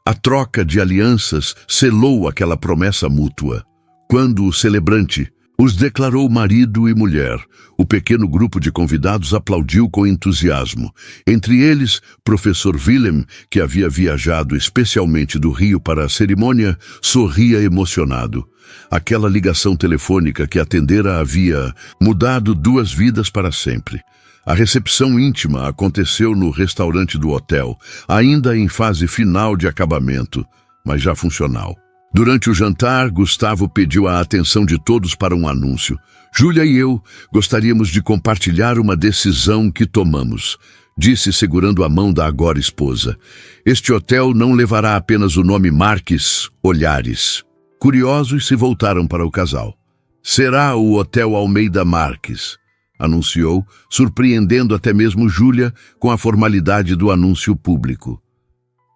A troca de alianças selou aquela promessa mútua. Quando o celebrante os declarou marido e mulher, o pequeno grupo de convidados aplaudiu com entusiasmo. Entre eles, professor Willem, que havia viajado especialmente do Rio para a cerimônia, sorria emocionado. Aquela ligação telefônica que atendera havia mudado 2 vidas para sempre. A recepção íntima aconteceu no restaurante do hotel, ainda em fase final de acabamento, mas já funcional. Durante o jantar, Gustavo pediu a atenção de todos para um anúncio. Júlia e eu gostaríamos de compartilhar uma decisão que tomamos. disse segurando a mão da agora esposa. Este hotel não levará apenas o nome Marques Olhares. Curiosos se voltaram para o casal. Será o Hotel Almeida Marques, anunciou, surpreendendo até mesmo Júlia com a formalidade do anúncio público.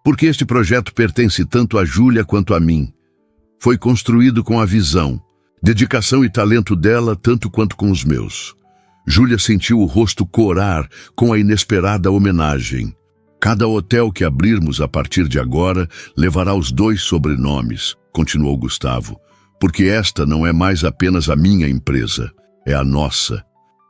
Porque este projeto pertence tanto a Júlia quanto a mim. Foi construído com a visão, dedicação e talento dela tanto quanto com os meus. Júlia sentiu o rosto corar com a inesperada homenagem. Cada hotel que abrirmos a partir de agora levará os 2 sobrenomes, continuou Gustavo, porque esta não é mais apenas a minha empresa, é a nossa.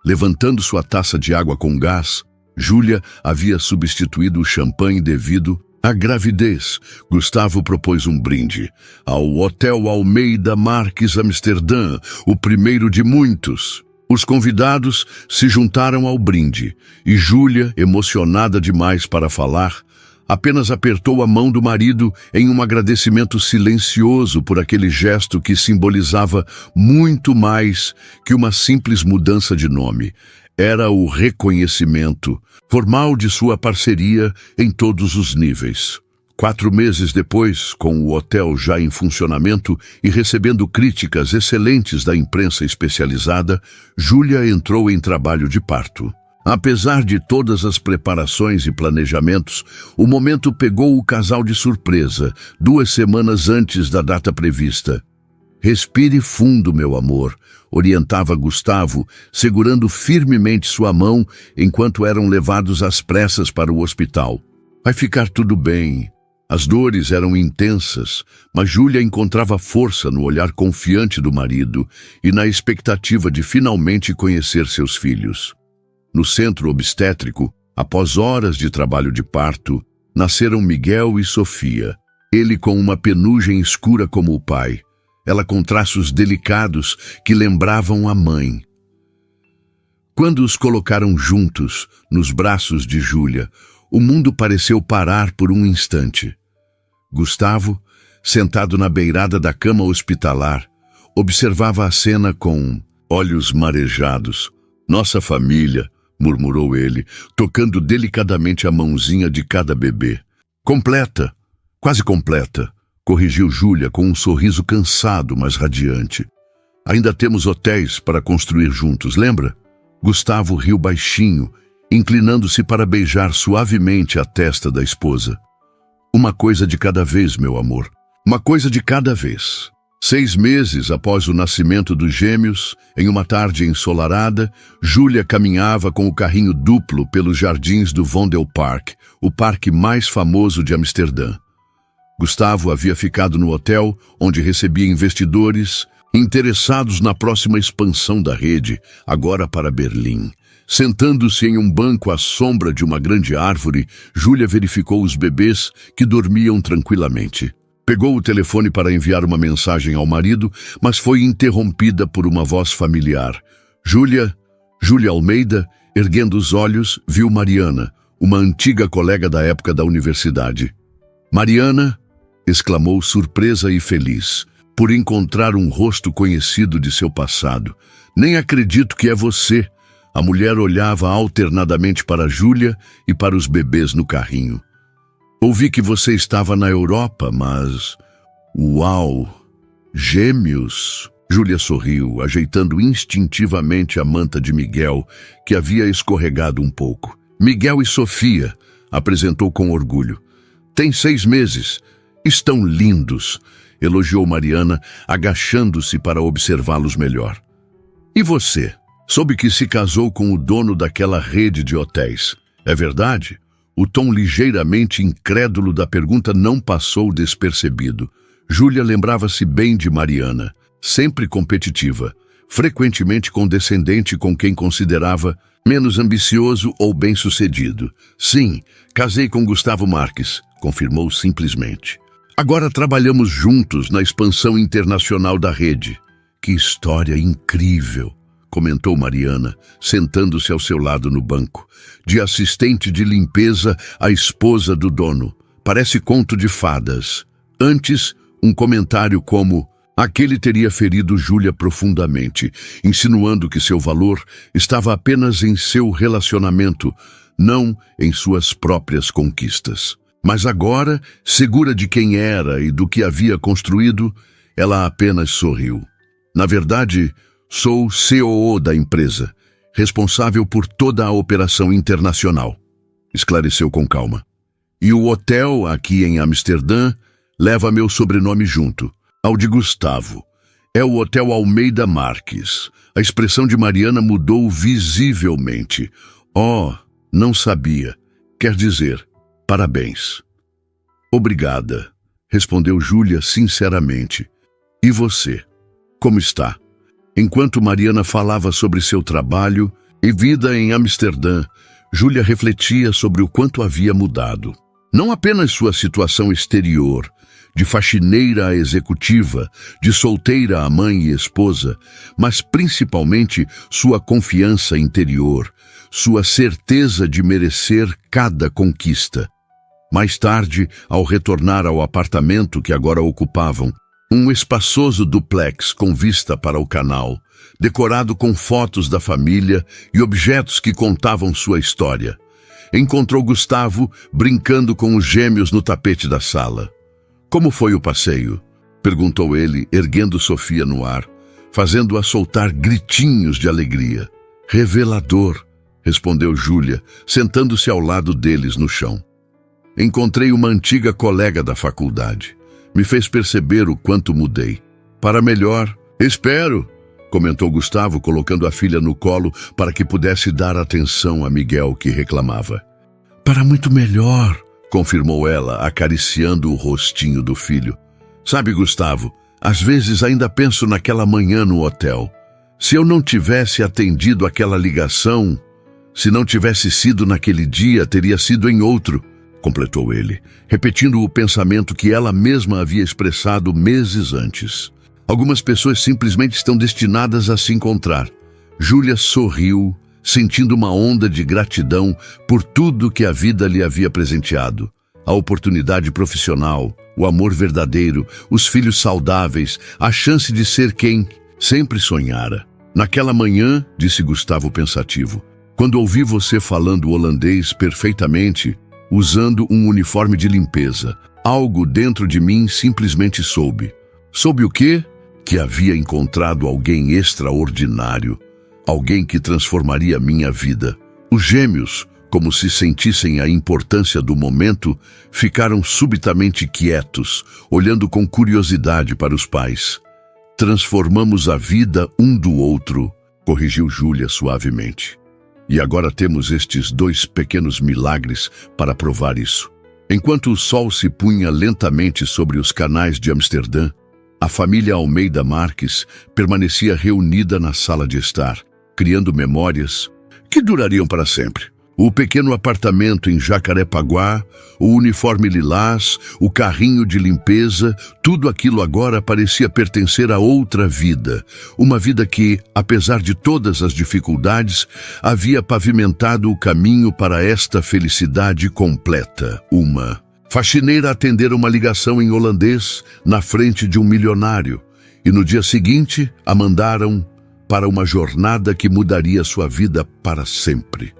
Levantando sua taça de água com gás, Júlia havia substituído o champanhe devido à gravidez. Gustavo propôs um brinde ao Hotel Almeida Marques Amsterdã, o primeiro de muitos. Os convidados se juntaram ao brinde e Júlia, emocionada demais para falar, apenas apertou a mão do marido em um agradecimento silencioso por aquele gesto que simbolizava muito mais que uma simples mudança de nome. Era o reconhecimento formal de sua parceria em todos os níveis. 4 meses depois, com o hotel já em funcionamento e recebendo críticas excelentes da imprensa especializada, Júlia entrou em trabalho de parto. Apesar de todas as preparações e planejamentos, o momento pegou o casal de surpresa, 2 semanas antes da data prevista. Respire fundo, meu amor, orientava Gustavo, segurando firmemente sua mão enquanto eram levados às pressas para o hospital. Vai ficar tudo bem. As dores eram intensas, mas Júlia encontrava força no olhar confiante do marido e na expectativa de finalmente conhecer seus filhos. No centro obstétrico, após horas de trabalho de parto, nasceram Miguel e Sofia, ele com uma penugem escura como o pai, ela com traços delicados que lembravam a mãe. Quando os colocaram juntos, nos braços de Júlia, o mundo pareceu parar por um instante. Gustavo, sentado na beirada da cama hospitalar, observava a cena com olhos marejados. Nossa família, murmurou ele, tocando delicadamente a mãozinha de cada bebê. Completa, quase completa, corrigiu Júlia com um sorriso cansado, mas radiante. Ainda temos hotéis para construir juntos, lembra? Gustavo riu baixinho, inclinando-se para beijar suavemente a testa da esposa. Uma coisa de cada vez, meu amor. Uma coisa de cada vez. 6 meses após o nascimento dos gêmeos, em uma tarde ensolarada, Júlia caminhava com o carrinho duplo pelos jardins do Vondelpark, o parque mais famoso de Amsterdã. Gustavo havia ficado no hotel, onde recebia investidores interessados na próxima expansão da rede, agora para Berlim. Sentando-se em um banco à sombra de uma grande árvore, Júlia verificou os bebês que dormiam tranquilamente. Pegou o telefone para enviar uma mensagem ao marido, mas foi interrompida por uma voz familiar. Júlia Almeida, erguendo os olhos, viu Mariana, uma antiga colega da época da universidade. Mariana, exclamou surpresa e feliz, por encontrar um rosto conhecido de seu passado. Nem acredito que é você. A mulher olhava alternadamente para Júlia e para os bebês no carrinho. Ouvi que você estava na Europa, mas... Uau! Gêmeos! Júlia sorriu, ajeitando instintivamente a manta de Miguel, que havia escorregado um pouco. Miguel e Sofia, apresentou com orgulho. Tem 6 meses. Estão lindos, elogiou Mariana, agachando-se para observá-los melhor. E você? Soube que se casou com o dono daquela rede de hotéis. É verdade? O tom ligeiramente incrédulo da pergunta não passou despercebido. Júlia lembrava-se bem de Mariana, sempre competitiva, frequentemente condescendente com quem considerava menos ambicioso ou bem-sucedido. Sim, casei com Gustavo Marques, confirmou simplesmente. Agora trabalhamos juntos na expansão internacional da rede. Que história incrível! Comentou Mariana, sentando-se ao seu lado no banco. De assistente de limpeza à esposa do dono. Parece conto de fadas. Antes, um comentário como... Aquele teria ferido Júlia profundamente, insinuando que seu valor estava apenas em seu relacionamento, não em suas próprias conquistas. Mas agora, segura de quem era e do que havia construído, ela apenas sorriu. Na verdade, sou COO da empresa, responsável por toda a operação internacional, esclareceu com calma. E o hotel aqui em Amsterdã leva meu sobrenome junto, ao de Gustavo. É o Hotel Almeida Marques. A expressão de Mariana mudou visivelmente. Oh, não sabia. Quer dizer, parabéns. Obrigada, respondeu Júlia sinceramente. E você? Como está? Enquanto Mariana falava sobre seu trabalho e vida em Amsterdã, Júlia refletia sobre o quanto havia mudado. Não apenas sua situação exterior, de faxineira a executiva, de solteira a mãe e esposa, mas principalmente sua confiança interior, sua certeza de merecer cada conquista. Mais tarde, ao retornar ao apartamento que agora ocupavam, um espaçoso duplex com vista para o canal, decorado com fotos da família e objetos que contavam sua história, encontrou Gustavo brincando com os gêmeos no tapete da sala. Como foi o passeio? Perguntou ele, erguendo Sofia no ar, fazendo-a soltar gritinhos de alegria. Revelador, respondeu Júlia, sentando-se ao lado deles no chão. Encontrei uma antiga colega da faculdade. Me fez perceber o quanto mudei. Para melhor, espero, comentou Gustavo, colocando a filha no colo para que pudesse dar atenção a Miguel, que reclamava. Para muito melhor, confirmou ela, acariciando o rostinho do filho. Sabe, Gustavo, às vezes ainda penso naquela manhã no hotel. Se eu não tivesse atendido aquela ligação, se não tivesse sido naquele dia, teria sido em outro, completou ele, repetindo o pensamento que ela mesma havia expressado meses antes. Algumas pessoas simplesmente estão destinadas a se encontrar. Júlia sorriu, sentindo uma onda de gratidão por tudo que a vida lhe havia presenteado. A oportunidade profissional, o amor verdadeiro, os filhos saudáveis, a chance de ser quem sempre sonhara. Naquela manhã, disse Gustavo pensativo, quando ouvi você falando holandês perfeitamente, usando um uniforme de limpeza, algo dentro de mim simplesmente soube. Soube o quê? Que havia encontrado alguém extraordinário, alguém que transformaria minha vida. Os gêmeos, como se sentissem a importância do momento, ficaram subitamente quietos, olhando com curiosidade para os pais. Transformamos a vida um do outro, corrigiu Júlia suavemente. E agora temos estes 2 pequenos milagres para provar isso. Enquanto o sol se punha lentamente sobre os canais de Amsterdã, a família Almeida Marques permanecia reunida na sala de estar, criando memórias que durariam para sempre. O pequeno apartamento em Jacarepaguá, o uniforme lilás, o carrinho de limpeza, tudo aquilo agora parecia pertencer a outra vida. Uma vida que, apesar de todas as dificuldades, havia pavimentado o caminho para esta felicidade completa. Uma faxineira atender uma ligação em holandês na frente de um milionário, e no dia seguinte a mandaram para uma jornada que mudaria sua vida para sempre.